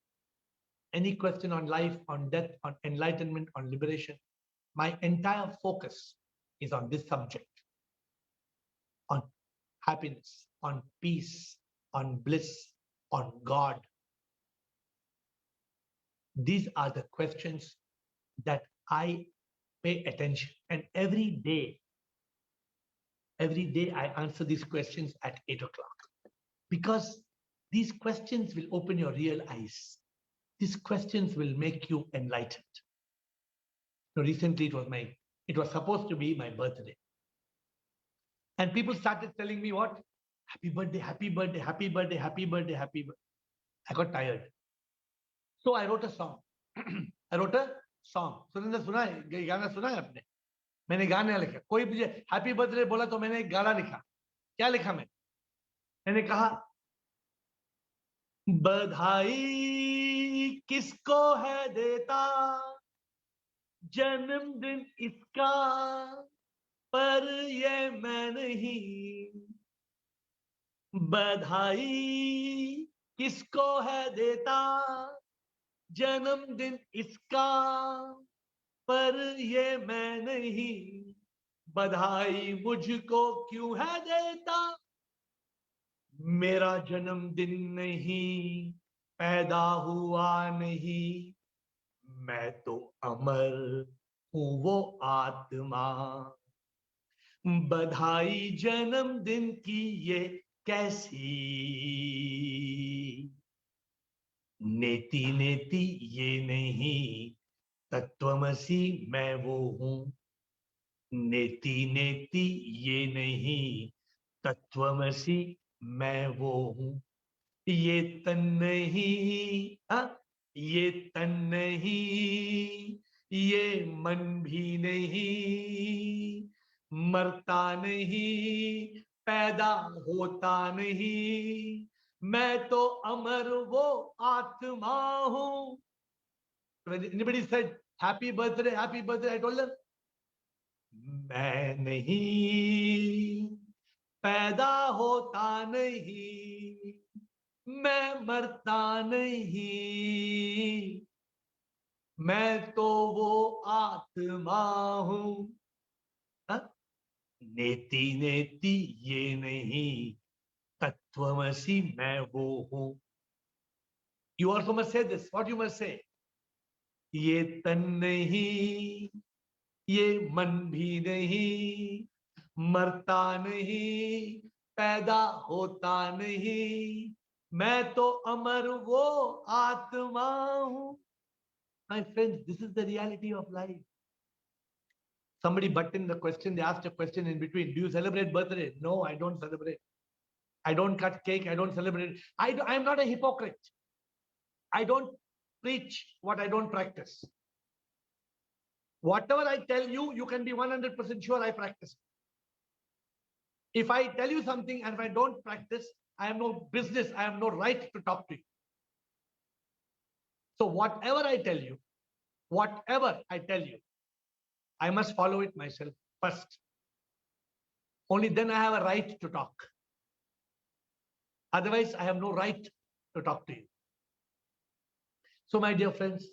any question on life, on death, on enlightenment, on liberation, my entire focus is on this subject, on happiness, on peace, on bliss, on God. These are the questions that I pay attention. And every day I answer these questions at 8 o'clock. Because these questions will open your real eyes. These questions will make you enlightened. So recently it was supposed to be my birthday. And people started telling me what? Happy birthday, happy birthday, happy birthday, happy birthday, happy birthday. I got tired. So I wrote a song. I wrote a song. Surendra सुना है, ये गाना सुना है आपने? मैंने गाना लिखा. कोई मुझे हैप्पी बर्थडे बोला तो मैंने एक गाना लिखा. क्या लिखा मैंने कहा बधाई किसको है देता जन्मदिन इसका पर ये मैं नहीं. बधाई किसको है देता जन्मदिन इसका पर ये मैं नहीं. बधाई मुझको क्यों है देता मेरा जन्मदिन नहीं पैदा हुआ नहीं. मैं तो अमर हूं वो आत्मा. बधाई जन्मदिन की ये कैसी नेति नेति ये नहीं तत्वमसी मैं वो हूं. नेति नेति ये नहीं तत्वमसी मैं वो हूं. ये तन नहीं ये तन नहीं ये मन भी नहीं मरता नहीं पैदा होता नहीं. मैं तो अमर वो आत्मा हूं. Anybody said happy birthday, I told them मैं नहीं पैदा होता नहीं मैं मरता नहीं. मैं तो वो आत्मा हूं. नेति नेति ये नहीं तत्वमसी मैं वो हूं. You also must say this. What you must say? ये तन नहीं ये मन भी नहीं मरता नहीं पैदा होता नहीं. मैं तो अमर वो आत्मा हूं. My friends, this is the reality of life. Somebody butted in the question. They asked a question in between. Do you celebrate birthday? No, I don't celebrate. I don't cut cake. I don't celebrate. I'm not a hypocrite. I don't preach what I don't practice. Whatever I tell you, you can be 100% sure I practice. If I tell you something and if I don't practice, I have no business, I have no right to talk to you. So whatever I tell you, I must follow it myself first. Only then I have a right to talk. Otherwise, I have no right to talk to you. So my dear friends,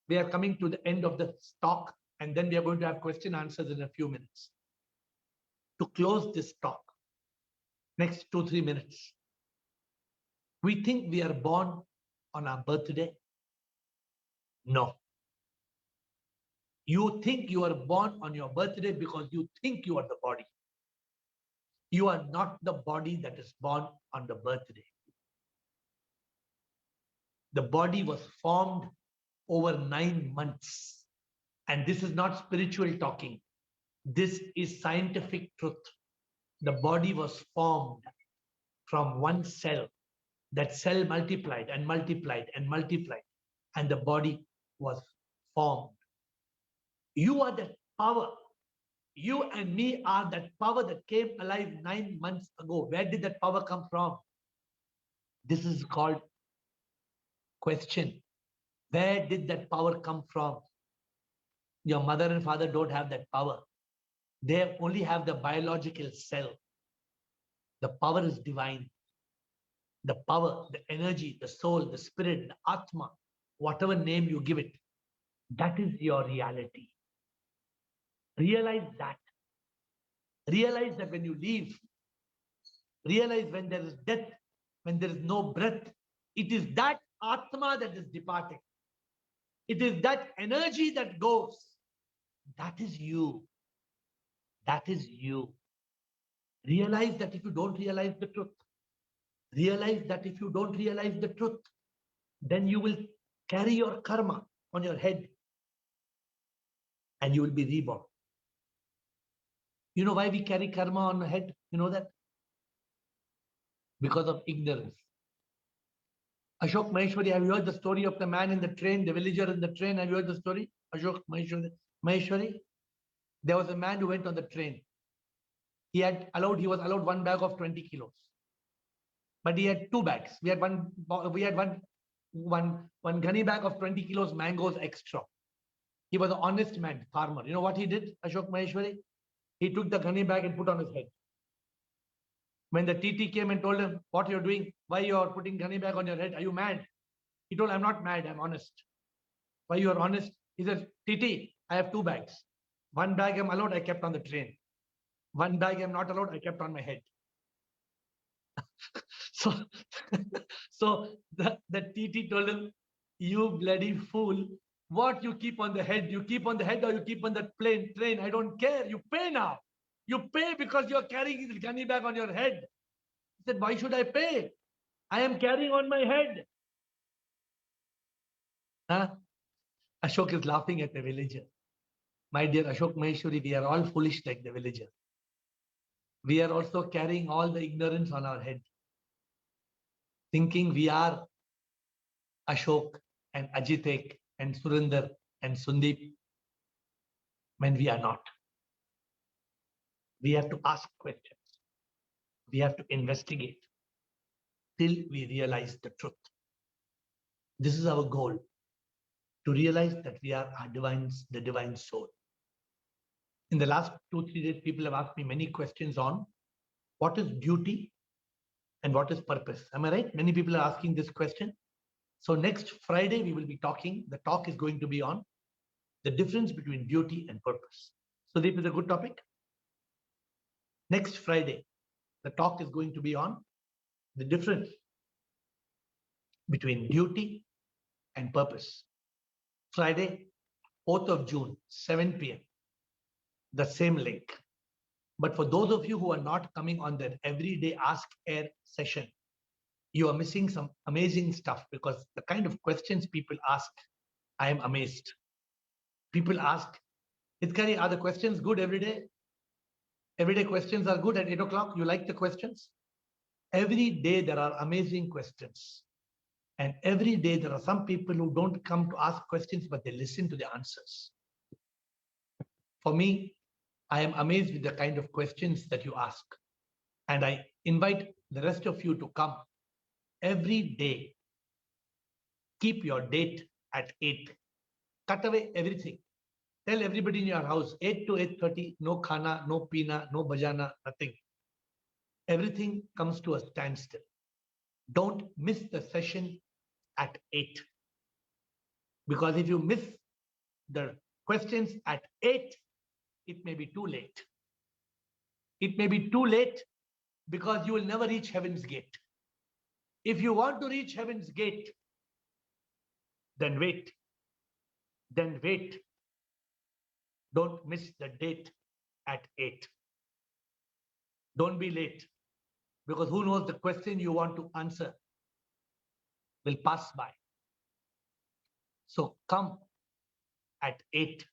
we are coming to the end of the talk, and then we are going to have question answers in a few minutes. To close this talk, next 2-3 minutes, we think we are born on our birthday. No. You think you are born on your birthday because you think you are the body. You are not the body that is born on the birthday. The body was formed over 9 months. And this is not spiritual talking. This is scientific truth. The body was formed from one cell. That cell multiplied and multiplied and multiplied. And the body was formed. You are that power. You and me are that power that came alive 9 months ago. Where did that power come from? This is called question. Where did that power come from? Your mother and father don't have that power. They only have the biological cell. The power is divine. The power, the energy, the soul, the spirit, the Atma, whatever name you give it, that is your reality. Realize that. Realize that when you leave, realize when there is death, when there is no breath, it is that Atma that is departing. It is that energy that goes. That is you. That is you. Realize that if you don't realize the truth, realize that if you don't realize the truth, then you will carry your karma on your head and you will be reborn. You know why we carry karma on the head? You know that? Because of ignorance. Ashok Maheshwari, have you heard the story of the man in the train, the villager in the train? Have you heard the story? Ashok Maheshwari? There was a man who went on the train. He was allowed one bag of 20 kilos. But he had two bags. We had one gunny bag of 20 kilos mangoes extra. He was an honest man, farmer. You know what he did, Ashok Maheshwari? He took the gunny bag and put on his head. When the TT came and told him, what you're doing, why you're putting gunny bag on your head, are you mad? He told, I'm not mad, I'm honest. Why you are honest? He says, TT, I have two bags. One bag I'm allowed, I kept on the train. One bag I'm not allowed, I kept on my head. So, so the TT told him, you bloody fool, what you keep on the head? You keep on the head or you keep on that train? I don't care. You pay now. You pay because you're carrying this gunny bag on your head. He said, why should I pay? I am carrying on my head. Huh? Ashok is laughing at the villager. My dear Ashok Maheshwari, we are all foolish like the villager. We are also carrying all the ignorance on our head, thinking we are Ashok and Ajitek and Surinder and Sundeep, when we are not. We have to ask questions. We have to investigate till we realize the truth. This is our goal, to realize that we are the divine soul. In the last 2-3 days, people have asked me many questions on what is duty and what is purpose. Am I right? Many people are asking this question. So next Friday, we will be talking. The talk is going to be on the difference between duty and purpose. So this is a good topic. Next Friday, the talk is going to be on the difference between duty and purpose. Friday, 4th of June, 7 p.m. The same link. But for those of you who are not coming on that everyday Ask Air session, you are missing some amazing stuff, because the kind of questions people ask, I am amazed. People ask, Hitkari, are the questions good every day? Everyday questions are good at 8 o'clock. You like the questions? Every day there are amazing questions. And every day there are some people who don't come to ask questions, but they listen to the answers. For me, I am amazed with the kind of questions that you ask. And I invite the rest of you to come every day. Keep your date at 8. Cut away everything. Tell everybody in your house, 8 to 8:30, no khana, no pina, no bajana, nothing. Everything comes to a standstill. Don't miss the session at 8. Because if you miss the questions at 8, it may be too late. It may be too late because you will never reach heaven's gate. If you want to reach heaven's gate, then wait. Then wait. Don't miss the date at 8. Don't be late, because who knows, the question you want to answer will pass by. So come at 8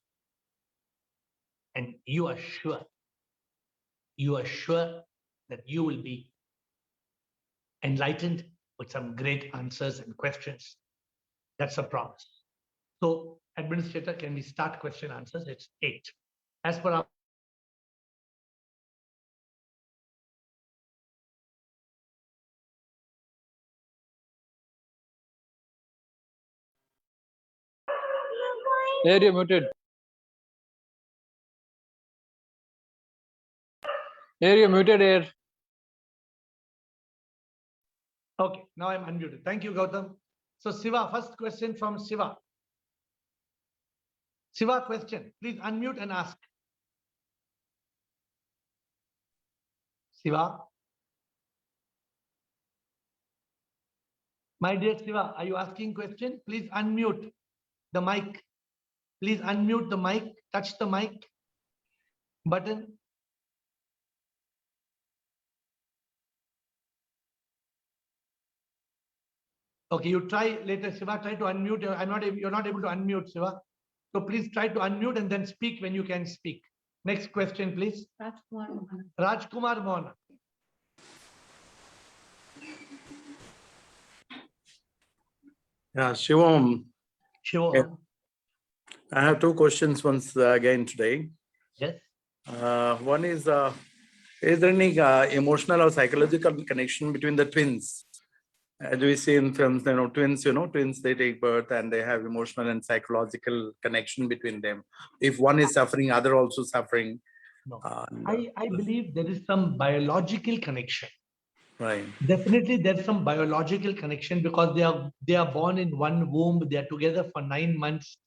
and you are sure that you will be enlightened with some great answers and questions. That's a promise. So, administrator, can we start question answers? It's 8. As per our Air, you're muted. Air, you're muted, Air. okay, now I'm unmuted. Thank you, Gautam. So Siva, first question from Siva. Siva, question. Please unmute and ask. Siva. My dear Siva, are you asking question? Please unmute the mic. Please unmute the mic. Touch the mic button. Okay, you try later, Siva. Try to unmute. You're not able to unmute, Siva. So please try to unmute and then speak when you can speak. Next question, please. Rajkumar Mohan. Yeah, Shivam, Sure. Yeah. I have two questions once again today. Yes. One is there any emotional or psychological connection between the twins? As we see in films, twins, they take birth and they have emotional and psychological connection between them. If one is suffering, other also suffering. No. And, I believe there is some biological connection. right. Definitely, there's some biological connection because they are born in one womb. They are together for 9 months.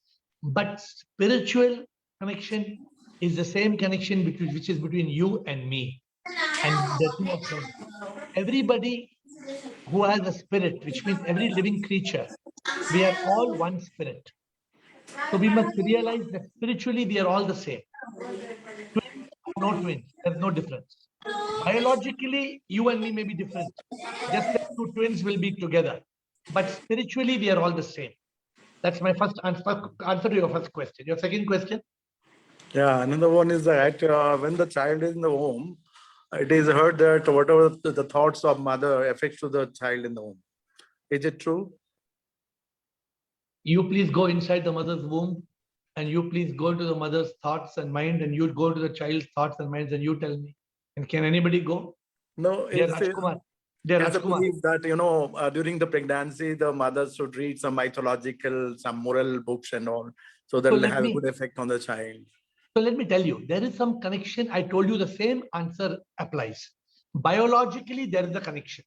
But spiritual connection is the same connection which is between you and me and the two of them. Everybody who has a spirit, which means every living creature, we are all one spirit. So we must realize that spiritually we are all the same. Twins or no twins, there's no difference. Biologically, you and me may be different. Just like two twins will be together. But spiritually, we are all the same. That's my first answer to your first question. Your second question? Yeah, another one is that when the child is in the womb, it is heard that whatever the thoughts of mother affects to the child in the womb. Is it true? You please go inside the mother's womb and you please go to the mother's thoughts and mind and you go to the child's thoughts and minds and you tell me. And can anybody go? No, Dear it's Rajkumar. Dear There's a Rajkumar. belief that, during the pregnancy, the mothers should read some mythological, some moral books and all, so that will have a good effect on the child. So let me tell you, there is some connection. I told you the same answer applies. Biologically, there is a connection.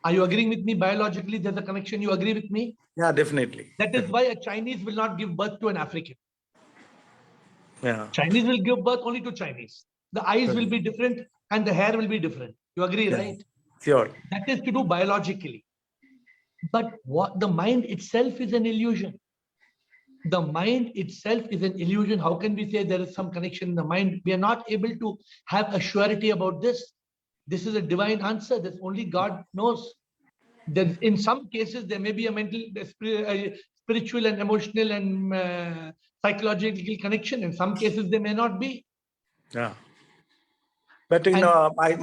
Are you agreeing with me? Biologically, there's a connection. You agree with me? Yeah, definitely. That is why a Chinese will not give birth to an African. Yeah. Chinese will give birth only to Chinese. The eyes will be different and the hair will be different. You agree, right? Sure. That is to do biologically. But what the mind itself is an illusion. The mind itself is an illusion. How can we say there is some connection in the mind? We are not able to have a surety about this. This is a divine answer that only God knows. That in some cases, there may be a mental, spiritual and emotional and psychological connection. In some cases, there may not be. Yeah. But in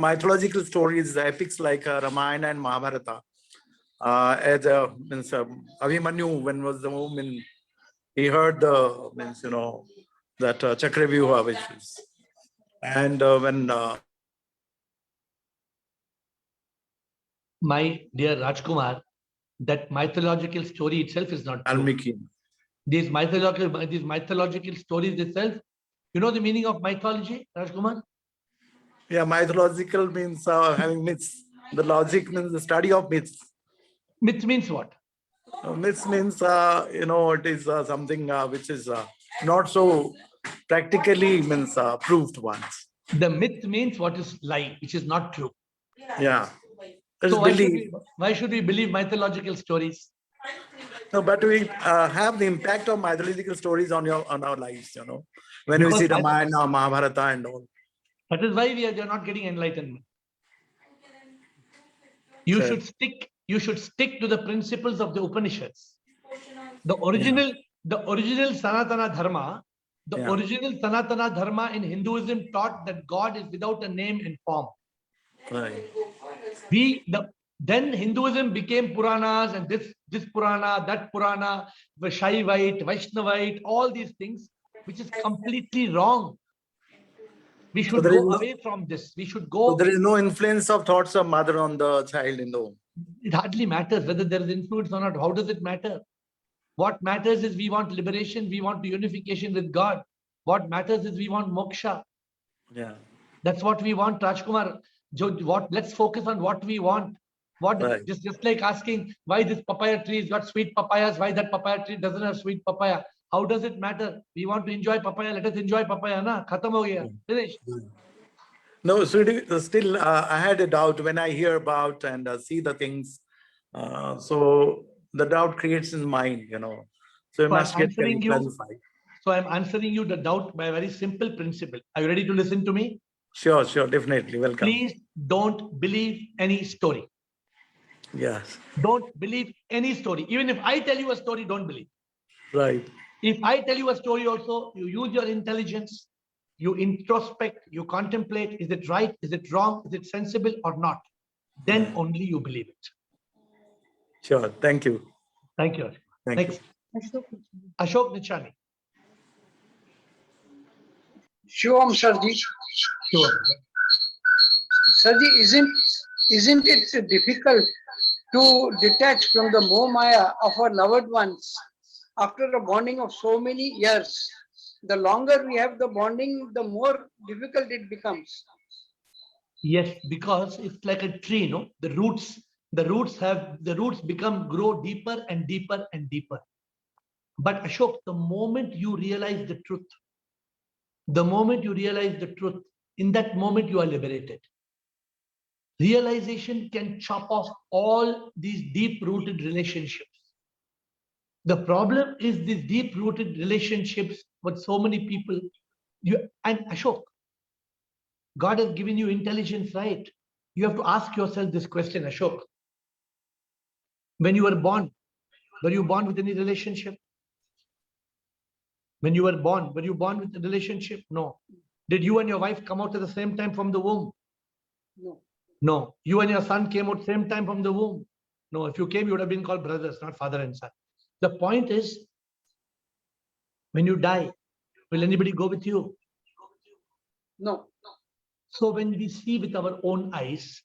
mythological stories, epics like Ramayana and Mahabharata, Abhimanyu, when was the moment he heard that Chakravyuha, which is, and when My dear Rajkumar, that mythological story itself is not true. Almiki. These mythological stories itself, you know the meaning of mythology, Rajkumar? Yeah, mythological means having myths. The logic means the study of myths. Myth means what? Myths means, it is something which is not so practically means proved once. The myth means what is lie, which is not true. Yeah. So why should we believe mythological stories? No, but we have the impact of mythological stories on our lives, when we see Ramayana, Mahabharata and all. That is why we are not getting enlightenment. You should stick to the principles of the Upanishads. The original Sanatana Dharma, original Sanatana Dharma in Hinduism taught that God is without a name and form. Right. Then Hinduism became Puranas and this Purana, that Purana, Shaivite, Vaishnavite, all these things, which is completely wrong. We should go away from this. We should go. So there is no influence of thoughts of mother on the child in the womb. It hardly matters whether there is influence or not. How does it matter? What matters is we want liberation. We want unification with God. What matters is we want moksha. Yeah. That's what we want, Rajkumar. Let's focus on what we want. Just like asking why this papaya tree has got sweet papayas, why that papaya tree doesn't have sweet papaya. How does it matter? We want to enjoy papaya. Let us enjoy papaya. Na? Khatam ho gaya. Finish. No, so still I had a doubt when I hear about and see the things. So the doubt creates in mind, So you must get clarified. So I'm answering you the doubt by a very simple principle. Are you ready to listen to me? Sure, definitely. Welcome. Please don't believe any story. Yes. Don't believe any story. Even if I tell you a story, don't believe. Right. If I tell you a story also, you use your intelligence, you introspect, you contemplate, is it right, is it wrong, is it sensible or not? Then only you believe it. Sure, thank you. Thank you. Thank Next, Ashok Nichani. Shivam Sarji. Sure. Sarji, isn't it difficult to detach from the moh maya of our loved ones after a bonding of so many years? The longer we have the bonding, the more difficult it becomes. Yes, because it's like a tree, no? The roots grow deeper and deeper and deeper. But Ashok, the moment you realize the truth, in that moment you are liberated. Realization can chop off all these deep-rooted relationships. The problem is these deep-rooted relationships with so many people. And Ashok, God has given you intelligence, right? You have to ask yourself this question, Ashok. When you were born with any relationship? When you were born with a relationship? No. Did you and your wife come out at the same time from the womb? No. No. You and your son came out same time from the womb? No. If you came, you would have been called brothers, not father and son. The point is, when you die, will anybody go with you? No. So when we see with our own eyes,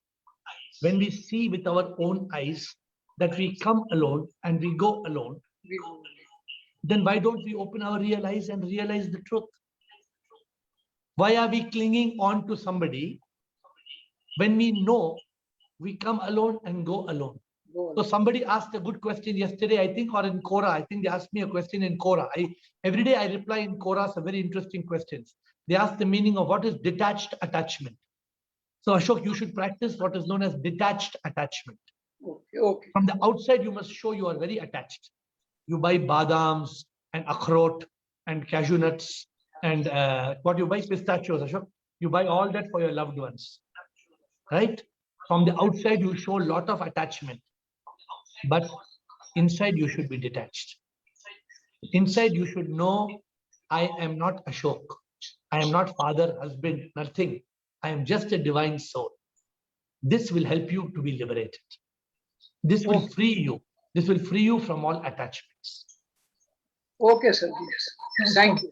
that we come alone and we go alone, then why don't we open our real eyes and realize the truth? Why are we clinging on to somebody when we know we come alone and go alone? So somebody asked a good question yesterday, I think, or in Quora. I think they asked me a question in Quora. Every day I reply in Quora some very interesting questions. They asked the meaning of what is detached attachment. So Ashok, you should practice what is known as detached attachment. Okay. From the outside, you must show you are very attached. You buy badams and akhrot and cashew nuts and what you buy, pistachios, Ashok. You buy all that for your loved ones, right? From the outside, you show a lot of attachment, but inside you should be detached. Inside you should know, I am not Ashok. I am not father, husband, nothing. I am just a divine soul. This will help you to be liberated. This will free you. This will free you from all attachments. Okay, sir. Thank you.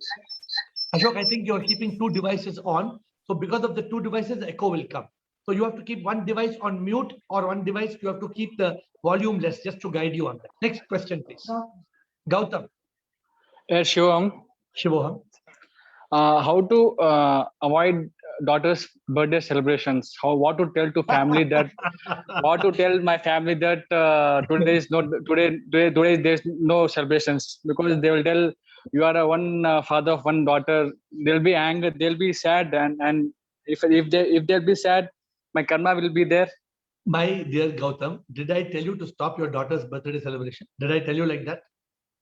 Ashok, I think you're keeping two devices on. So because of the two devices, the echo will come. So you have to keep one device on mute, or one device, you have to keep the volume less, just to guide you on that. Next question, please. Gautam. Shivam, Shivoham. how to avoid daughter's birthday celebrations? What to tell to family that? What to tell my family that today is not today there's no celebrations, because they will tell you are a one father of one daughter. They'll be angry. They'll be sad, and if they'll be sad, my karma will be there. My dear Gautam, did I tell you to stop your daughter's birthday celebration? Did I tell you like that?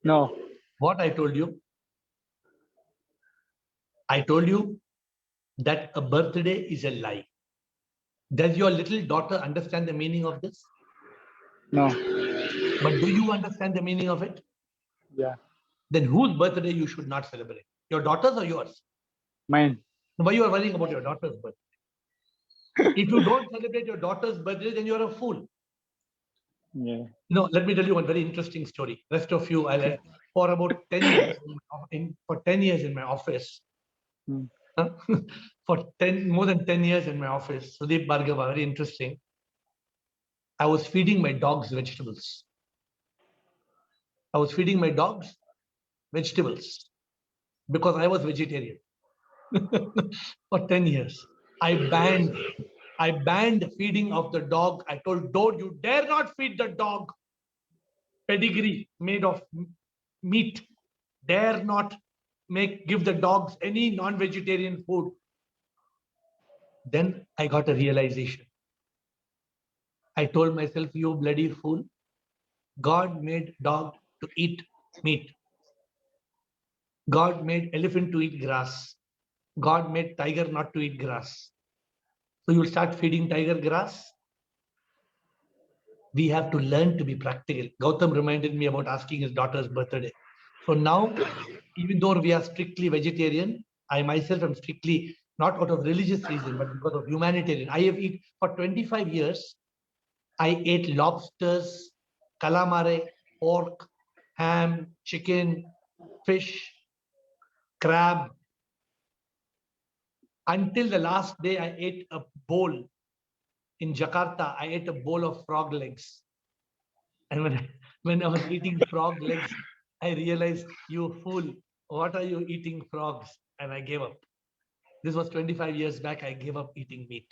No. What I told you? I told you that a birthday is a lie. Does your little daughter understand the meaning of this? No. But do you understand the meaning of it? Yeah. Then whose birthday you should not celebrate? Your daughter's or yours? Mine. Why you are worrying about your daughter's birthday? If you don't celebrate your daughter's birthday, then you're a fool. Yeah. Let me tell you one very interesting story. Rest of you, for about 10 years, for 10 years in my office, for more than 10 years in my office, Sudeep Bhargava, very interesting. I was feeding my dogs vegetables. Because I was vegetarian. For 10 years. I banned feeding of the dog. I told, don't you dare not feed the dog pedigree made of meat. Dare not give the dogs any non-vegetarian food. Then I got a realization. I told myself, you bloody fool. God made dog to eat meat. God made elephant to eat grass. God made tiger not to eat grass. So you'll start feeding tiger grass. We have to learn to be practical. Gautam reminded me about asking his daughter's birthday. So now, even though we are strictly vegetarian, I myself am strictly not out of religious reason, but because of humanitarian. I have eaten for 25 years. I ate lobsters, calamari, pork, ham, chicken, fish, crab. Until the last day, I ate a bowl in Jakarta. I ate a bowl of frog legs. And when I was eating frog legs, I realized, you fool, what are you eating frogs? And I gave up. This was 25 years back. I gave up eating meat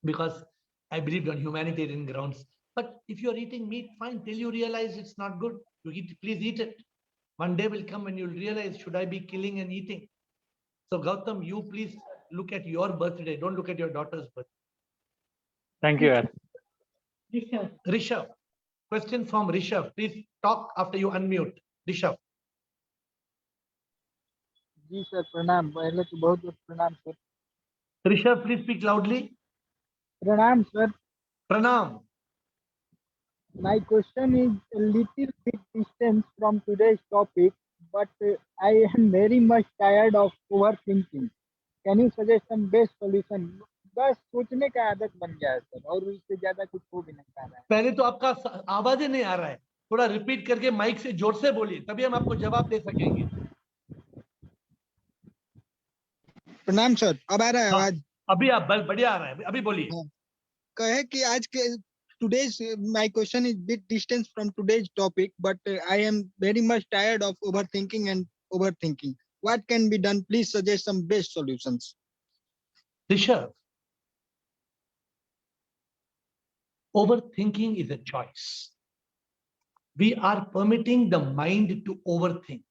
because I believed on humanitarian grounds. But if you're eating meat, fine, till you realize it's not good, you eat, please eat it. One day will come when you'll realize, should I be killing and eating? So Gautam, you please look at your birthday. Don't look at your daughter's birthday. Thank you, Ar. Rishabh, question from Rishabh. Please talk after you unmute. Rishabh. जी sir प्रणाम पहले तो बहुत बहुत प्रणाम sir Rishabh, please speak loudly. प्रणाम sir Pranam. my question is a little bit distance from today's topic but I am very much tired of overthinking can you suggest some best solution बस सोचने का आदत बन गया है sir और इससे ज्यादा कुछ हो भी नहीं पा रहा है पहले तो आपका आवाज ही नहीं आ रहा है, थोड़ा रिपीट करके माइक से जोर से बोलिए, तभी हम आपको जवाब दे सकेंगे। प्रणाम सर अब आ रहा है आवाज अभी आप बढ़िया आ रहा है, अभी बोलिए। कहे कि आज के today's my question is bit distance from today's topic but I am very much tired of overthinking what can be done please suggest some best solutions Rishabh, overthinking is a choice. We are permitting the mind to overthink.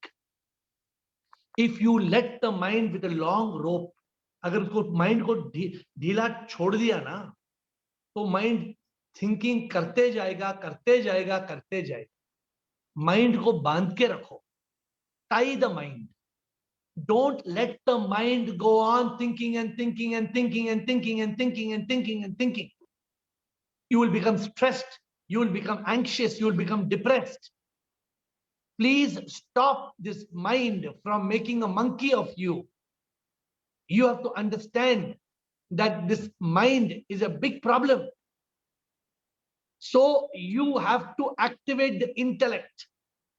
If you let the mind with a long rope, अगर उसको mind को ढीला छोड़ दिया ना, तो mind thinking करते जाएगा, करते जाएगा, करते जाएगा। Mind को बांध के रखो. Tie the mind. Don't let the mind go on thinking and thinking and thinking and thinking and thinking and thinking and thinking. You will become stressed. You will become anxious. You will become depressed. Please stop this mind from making a monkey of you. You have to understand that this mind is a big problem. So you have to activate the intellect.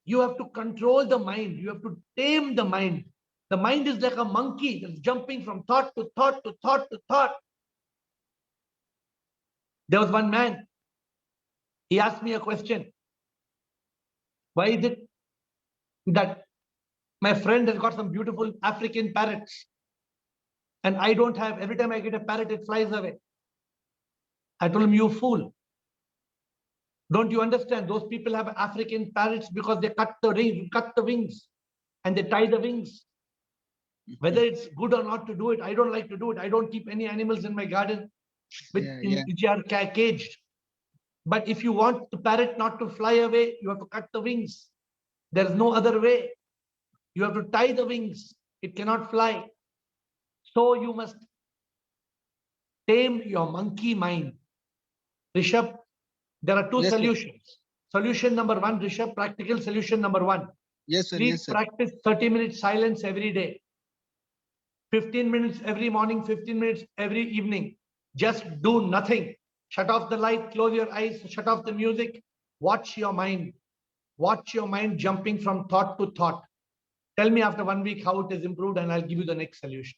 You have to control the mind. You have to tame the mind. The mind is like a monkey that's jumping from thought to thought to thought to thought. There was one man. He asked me a question. Why is it that my friend has got some beautiful African parrots and I don't have? Every time I get a parrot, it flies away. I told him, you fool. Don't you understand? Those people have African parrots because they cut the wings and they tie the wings. Whether it's good or not to do it, I don't like to do it. I don't keep any animals in my garden which are caged. But if you want the parrot not to fly away, you have to cut the wings. There's no other way. You have to tie the wings. It cannot fly. So you must tame your monkey mind. Rishabh, there are two solutions. Sir. Solution number one, Rishabh, practical solution number one. Yes, sir. Please yes, sir. practice 30 minutes silence every day. 15 minutes every morning, 15 minutes every evening. Just do nothing. Shut off the light, close your eyes, shut off the music. Watch your mind. Watch your mind jumping from thought to thought. Tell me after 1 week how it has improved and I'll give you the next solution.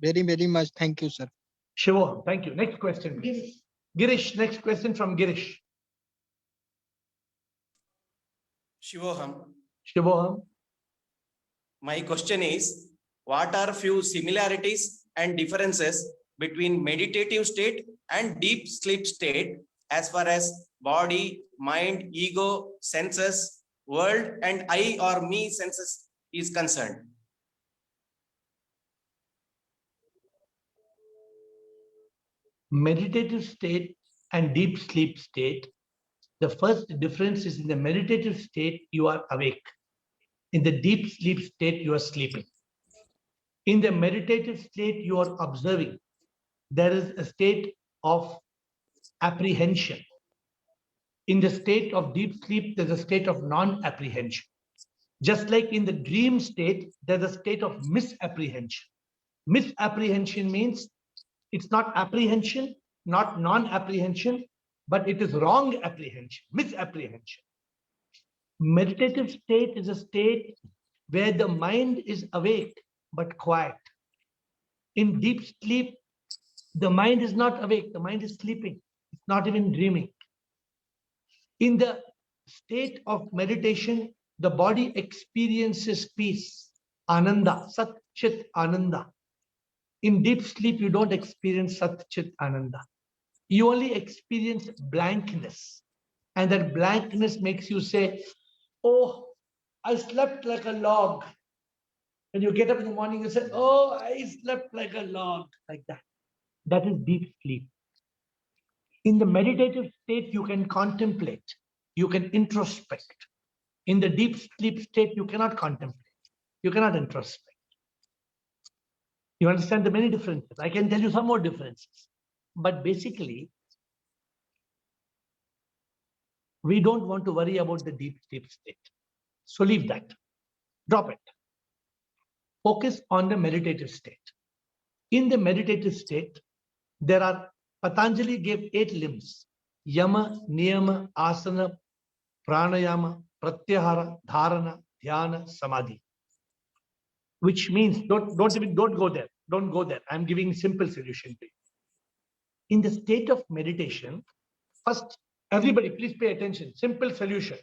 Very, very much. Thank you, sir. Shivoham, thank you. Next question, please. Girish, next question from Girish. Shivoham. Shivoham. My question is, what are few similarities and differences between meditative state and deep sleep state as far as body, mind, ego, senses, world, and I or me senses is concerned? Meditative state and deep sleep state. The first difference is in the meditative state, you are awake. In the deep sleep state, you are sleeping. In the meditative state, you are observing. There is a state of apprehension. In the state of deep sleep, there's a state of non-apprehension. Just like in the dream state, there's a state of misapprehension. Misapprehension means it's not apprehension, not non-apprehension, but it is wrong apprehension, misapprehension. Meditative state is a state where the mind is awake but quiet. In deep sleep, the mind is not awake, the mind is sleeping. It's not even dreaming. In the state of meditation, the body experiences peace, ananda, sat chit ananda. In deep sleep, you don't experience sat chit ananda. You only experience blankness. And that blankness makes you say, oh, I slept like a log. When you get up in the morning, you say, oh, I slept like a log, like that. That is deep sleep. In the meditative state, you can contemplate, you can introspect. In the deep sleep state, you cannot contemplate, you cannot introspect. You understand the many differences. I can tell you some more differences. But basically, we don't want to worry about the deep sleep state. So leave that, drop it. Focus on the meditative state. In the meditative state, there are, Patanjali gave 8 limbs: Yama, Niyama, Asana, Pranayama, Pratyahara, Dharana, Dhyana, Samadhi. Which means, don't go there. Don't go there. I'm giving simple solution to you. In the state of meditation, first, everybody please pay attention. Simple solution.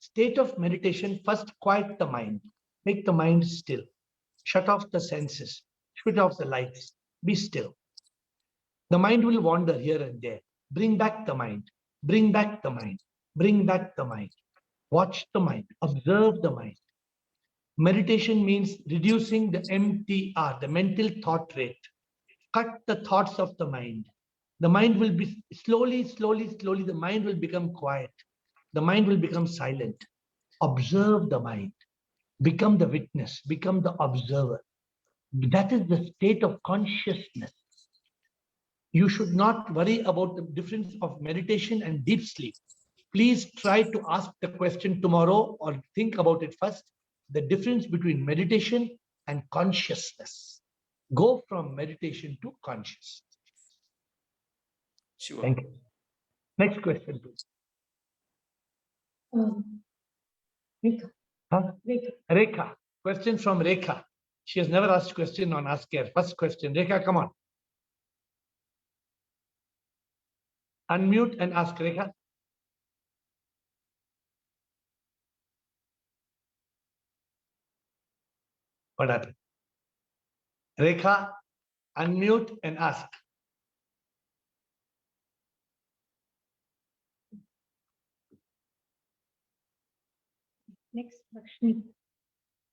State of meditation, first quiet the mind. Make the mind still. Shut off the senses. Shut off the lights. Be still. The mind will wander here and there. Bring back the mind. Bring back the mind. Bring back the mind. Watch the mind. Observe the mind. Meditation means reducing the MTR, the mental thought rate. Cut the thoughts of the mind. The mind will be slowly, the mind will become quiet. The mind will become silent. Observe the mind. Become the witness. Become the observer. That is the state of consciousness. You should not worry about the difference of meditation and deep sleep. Please try to ask the question tomorrow or think about it first. The difference between meditation and consciousness. Go from meditation to consciousness. Sure. Thank you. Next question, please. Huh? Rekha. Question from Rekha. She has never asked question on Ask Air. First question. Rekha, come on. Unmute and ask, Rekha. What happened? Rekha, unmute and ask. Next, Lakshmi.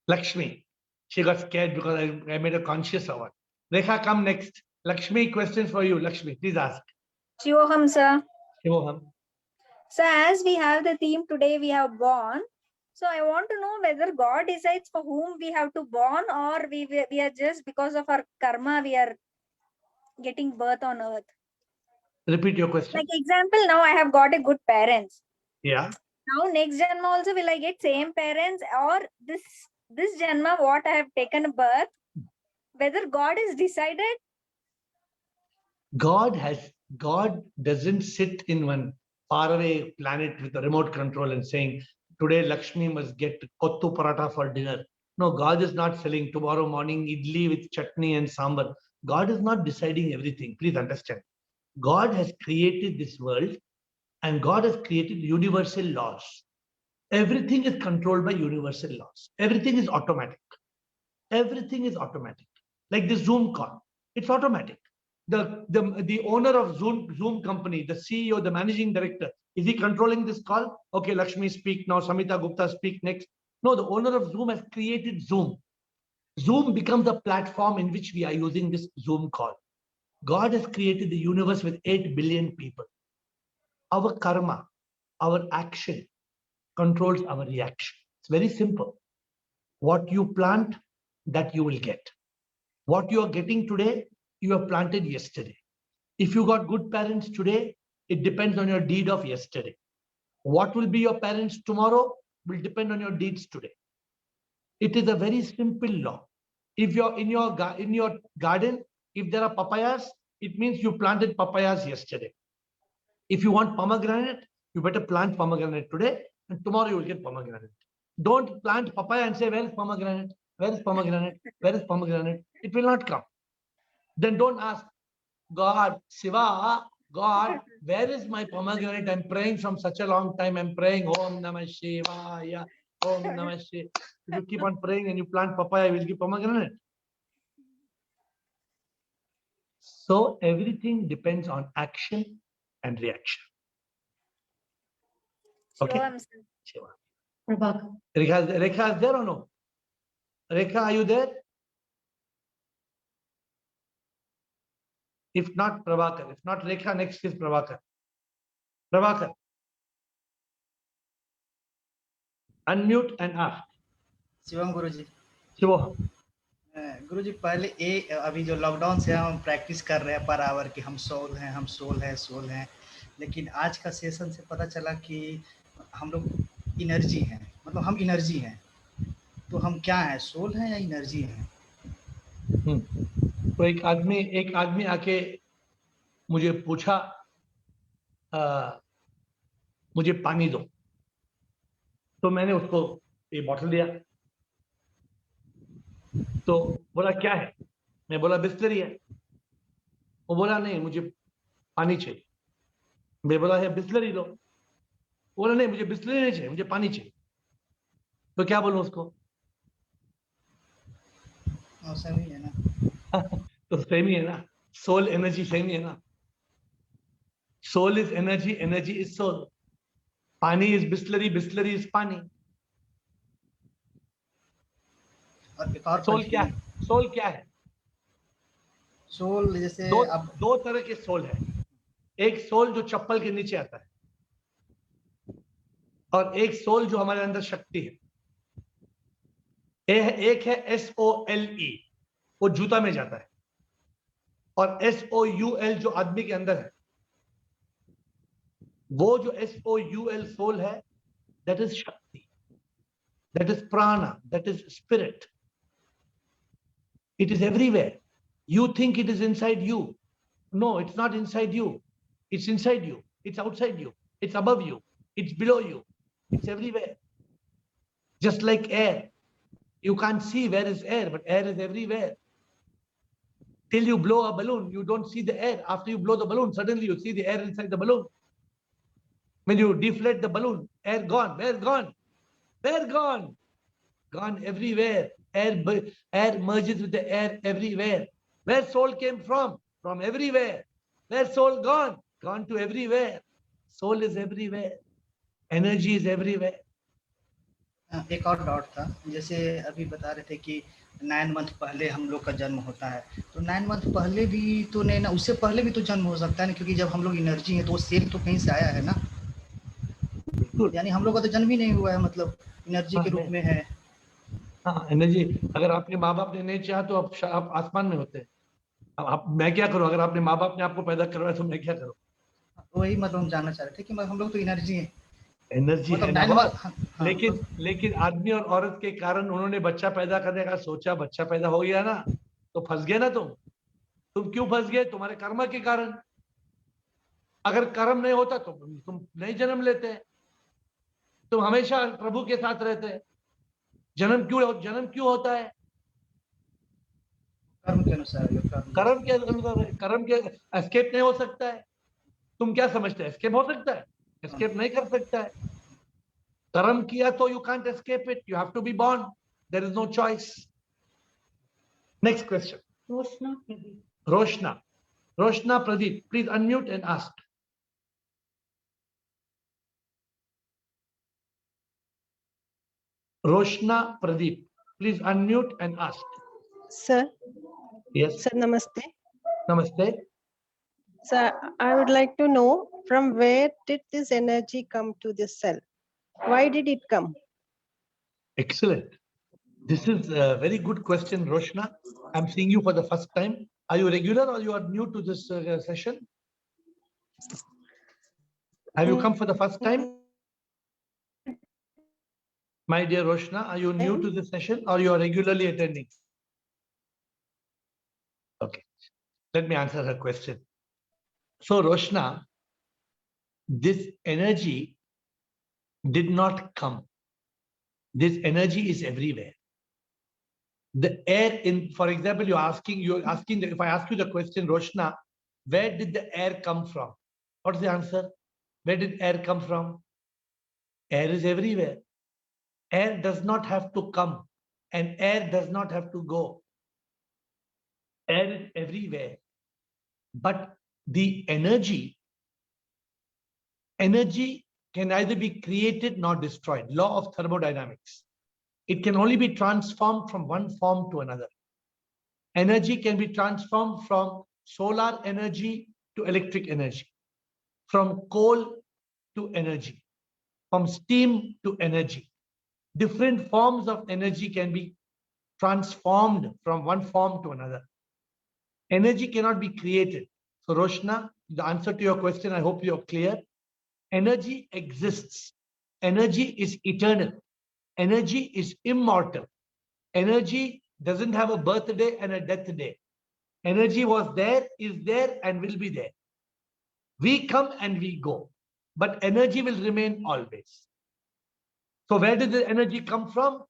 Lakshmi. She got scared because I made her conscious of it. Rekha, come next. Lakshmi, questions for you. Lakshmi, please ask. Shivoham, sir. Shivoham. So as we have the theme today, we have born. So I want to know whether God decides for whom we have to born, or we are just because of our karma, we are getting birth on earth. Repeat your question. Like example, now I have got a good parents. Yeah. Now next Janma also will I get same parents, or this Janma what I have taken birth, whether God is decided? God doesn't sit in one faraway planet with a remote control and saying, today Lakshmi must get kottu paratha for dinner. No, God is not selling tomorrow morning idli with chutney and sambar. God is not deciding everything. Please understand. God has created this world and God has created universal laws. Everything is controlled by universal laws. Everything is automatic. Everything is automatic. Like the Zoom call, it's automatic. The owner of Zoom company, the CEO, the managing director, is he controlling this call? Okay, Lakshmi speak now, Samita Gupta speak next. No, the owner of Zoom has created Zoom. Zoom becomes a platform in which we are using this Zoom call. God has created the universe with 8 billion people. Our karma, our action controls our reaction. It's very simple. What you plant, that you will get. What you are getting today, you have planted yesterday. If you got good parents today, it depends on your deed of yesterday. What will be your parents tomorrow will depend on your deeds today. It is a very simple law. If you're in your garden, if there are papayas, it means you planted papayas yesterday. If you want pomegranate, you better plant pomegranate today. and tomorrow you will get pomegranate. Don't plant papaya and say, where is pomegranate? Where is pomegranate? Where is pomegranate? It will not come. Then don't ask, God, Shiva, God, where is my pomegranate? I'm praying from such a long time. I'm praying, Om Namah Shivaya, Om Namah Shivaya. If you keep on praying and you plant papaya, you will give pomegranate. So everything depends on action and reaction. Okay. Shivam, sir. Shiva. Rekha is there or no? Rekha, are you there? If not, Prabhakar. If not Rekha, next is Prabhakar. Prabhakar. Unmute and ask. Shivam Guruji Shiva. गुरुजी पहले अभी जो lockdown से हम practice कर रहे हैं per hour कि हम सोल हैं लेकिन आज का सेशन से पता चला कि हम लोग एनर्जी हैं, मतलब हम एनर्जी हैं, तो हम क्या हैं, सोल हैं या एनर्जी हैं? तो एक आदमी आके मुझे पूछा, मुझे पानी दो, तो मैंने उसको ये बॉटल दिया। तो बोला क्या है? मैं बोला बिस्लरी है। वो बोला नहीं, मुझे पानी चाहिए। मैं बोला है बिस्लरी लो। बोला नहीं, मुझे बिस्लरी नहीं चाहिए, मुझे पानी चाहिए। तो क्या बोलूं उसको? सेम ही है ना। तो सेम ही है ना, सोल एनर्जी सेम ही है ना। Soul is energy, energy is soul. Pani is Bisleri, Bisleri is pani. और सोल क्या है? सोल क्या है? सोल जैसे दो तरह के सोल है। एक सोल जो चप्पल के नीचे आता है और एक सोल जो हमारे अंदर शक्ति है। एक है SOLE, वो जूता में जाता है, और SOUL जो आदमी के अंदर है। वो जो SOUL सोल है, that is शक्ति, that is prana, that is spirit. It is everywhere. You think it is inside you. No, it's not inside you. It's inside you. It's outside you. It's above you. It's below you. It's everywhere. Just like air. You can't see where is air, but air is everywhere. Till you blow a balloon, you don't see the air. After you blow the balloon, suddenly you see the air inside the balloon. When you deflate the balloon, air gone. Where gone? Where gone? Gone everywhere. Air merges with the air everywhere. Where soul came from? From everywhere. Where soul gone? Gone to everywhere. Soul is everywhere. Energy is everywhere. एक और doubt था, जैसे अभी बता रहे थे कि 9 month पहले हम लोग का जन्म होता है, तो 9 मंथ पहले भी तो नहीं ना, उससे पहले भी तो जन्म हो सकता है ना, क्योंकि जब हम लोग एनर्जी है तो वो सेल तो कहीं से आया है ना। यानी हम लोग का तो जन्म ही नहीं हुआ है, मतलब एनर्जी के रूप में है। हाँ, एनर्जी। अगर आपके माँ बाप ने नहीं चाहा तो आप आसमान में होते हैं। अब मैं क्या करूं? अगर आपने माँ बाप ने आपको पैदा करवाया तो मैं क्या करूं? वही मतलब हम जानना चाह रहे थे कि हम लोग तो एनर्जी है, एनर्जी मतलब है ना। हाँ, लेकिन आदमी और औरत के कारण उन्होंने बच्चा पैदा करने का सोचा, बच्चा पैदा हो गया ना, तो फंस गए ना तुम क्यों फंस गए? तुम्हारे कर्म के कारण। अगर कर्म नहीं होता तो तुम नहीं जन्म लेते, तुम हमेशा प्रभु के साथ रहते। जन्म क्यों होता है? कर्म के अनुसार। कर्म के एस्केप नहीं हो सकता है। तुम क्या समझते हैं एस्केप हो सकता है? एस्केप नहीं कर सकता है। कर्म किया तो you can't escape it, you have to be born, there is no choice. Next question. Roshna Pradeep, please unmute and ask. Roshna Pradeep, please unmute and ask. Sir. Yes. Sir, namaste. Namaste. Sir, I would like to know from where did this energy come to this cell? Why did it come? Excellent. This is a very good question, Roshna. I'm seeing you for the first time. Are you regular or you are new to this session? Have you come for the first time? My dear Roshna, are you new to this session or you are regularly attending? Okay, let me answer her question. So Roshna, this energy did not come. This energy is everywhere. The air in, for example, you're asking, if I ask you the question, Roshna, where did the air come from? What's the answer? Where did air come from? Air is everywhere. Air does not have to come and air does not have to go. Air is everywhere. But the energy can either be created nor destroyed. Law of thermodynamics. It can only be transformed from one form to another. Energy can be transformed from solar energy to electric energy, from coal to energy, from steam to energy. Different forms of energy can be transformed from one form to another. Energy cannot be created. So Roshna, the answer to your question, I hope you're clear. Energy exists. Energy is eternal. Energy is immortal. Energy doesn't have a birthday and a death day. Energy was there, is there, and will be there. We come and we go, but energy will remain always. So where did the energy come from?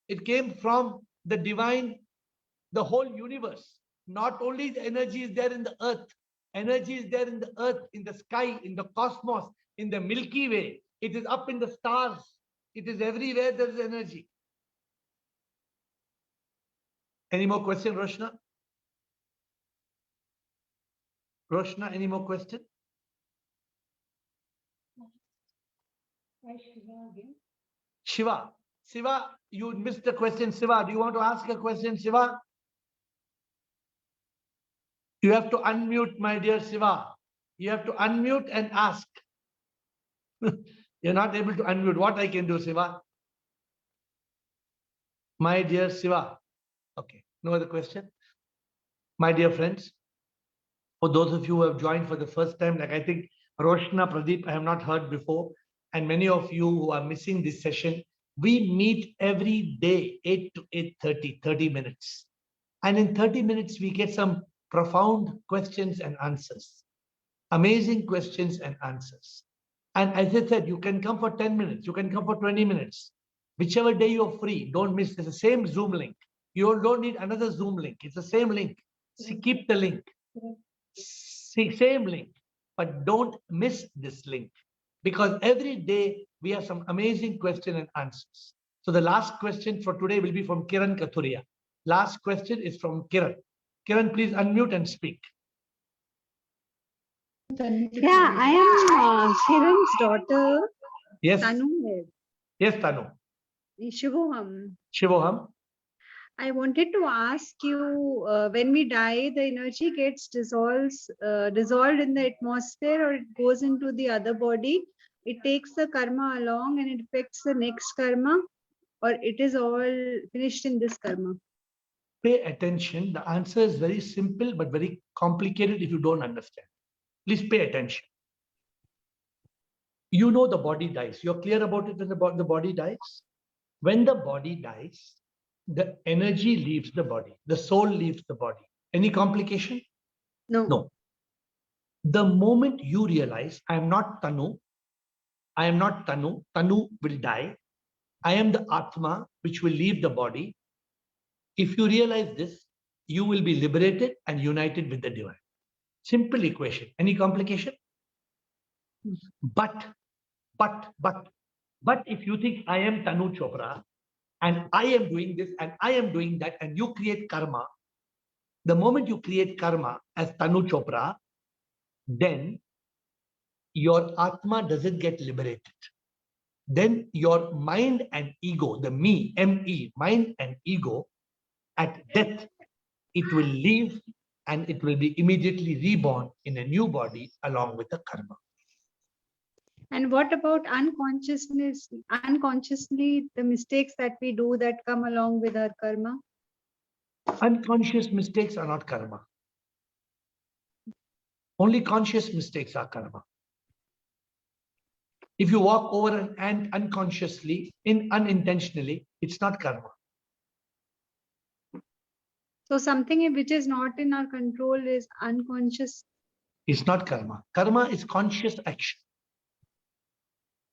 It came from the divine, the whole universe. Not only the energy is there in the earth, energy is there in the earth, in the sky, in the cosmos, in the Milky Way. It is up in the stars. It is everywhere there is energy. Any more question, Roshna? Roshna, any more question? Shiva, you missed the question. Shiva, do you want to ask a question, Shiva? You have to unmute, my dear Shiva. You have to unmute and ask. You're not able to unmute. What I can do, Shiva? My dear Shiva. Okay, no other question? My dear friends, for those of you who have joined for the first time, like I think Roshna, Pradeep, I have not heard before, and many of you who are missing this session, we meet every day, 8 to 8:30, 30 minutes. And in 30 minutes, we get some profound questions and answers, amazing questions and answers. And as I said, you can come for 10 minutes, you can come for 20 minutes, whichever day you're free, don't miss. It's the same Zoom link. You don't need another Zoom link. It's the same link. See, keep the link. See, same link, but don't miss this link, because every day we have some amazing question and answers. So the last question for today will be from Kiran Kathuria. Last question is from Kiran. Kiran, please unmute and speak. Yeah, I am Kiran's daughter. Yes. Tanu. Yes, Tanu. Shivoham. Shivoham. I wanted to ask you, when we die, the energy gets dissolved in the atmosphere, or it goes into the other body. It takes the karma along and it affects the next karma, or it is all finished in this karma. Pay attention. The answer is very simple, but very complicated if you don't understand. Please pay attention. You know the body dies. You're clear about it when the body dies? When the body dies, the energy leaves the body. The soul leaves the body. Any complication? No. No. The moment you realize, I am not Tanu, I am not Tanu, Tanu will die, I am the Atma which will leave the body. If you realize this, you will be liberated and united with the divine. Simple equation. Any complication? But if you think I am Tanu Chopra and I am doing this and I am doing that, and you create karma, the moment you create karma as Tanu Chopra, then your Atma doesn't get liberated. Then your mind and ego, the me, M-E, mind and ego, at death, it will leave and it will be immediately reborn in a new body along with the karma. And what about unconsciously, the mistakes that we do that come along with our karma? Unconscious mistakes are not karma. Only conscious mistakes are karma. If you walk over an ant unconsciously, unintentionally, it's not karma. So something which is not in our control is unconscious. It's not karma. Karma is conscious action.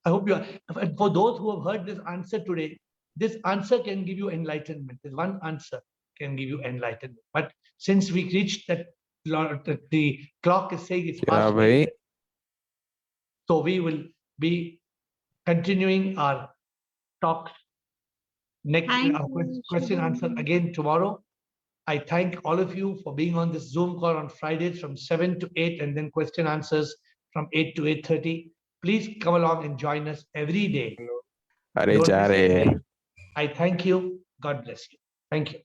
I hope you are. And for those who have heard this answer today, this answer can give you enlightenment. This one answer can give you enlightenment. But since we reached that, the clock is saying it's past 8, so we will be continuing our talks next Thank our you, question answer Shubham. again tomorrow. I thank all of you for being on this Zoom call on Fridays from 7 to 8 and then question answers from 8 to 8:30. Please come along and join us every day. अरे Don't जा miss रहे a हैं। day. I thank you. God bless you. Thank you.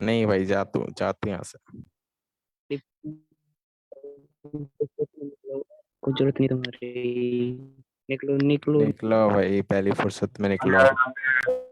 नहीं भाई जा तू जाते यहाँ से। कोई जरूरत नहीं तुम्हारी, निकलो निकलो निकलो भाई पहली फुर्सत में निकलो।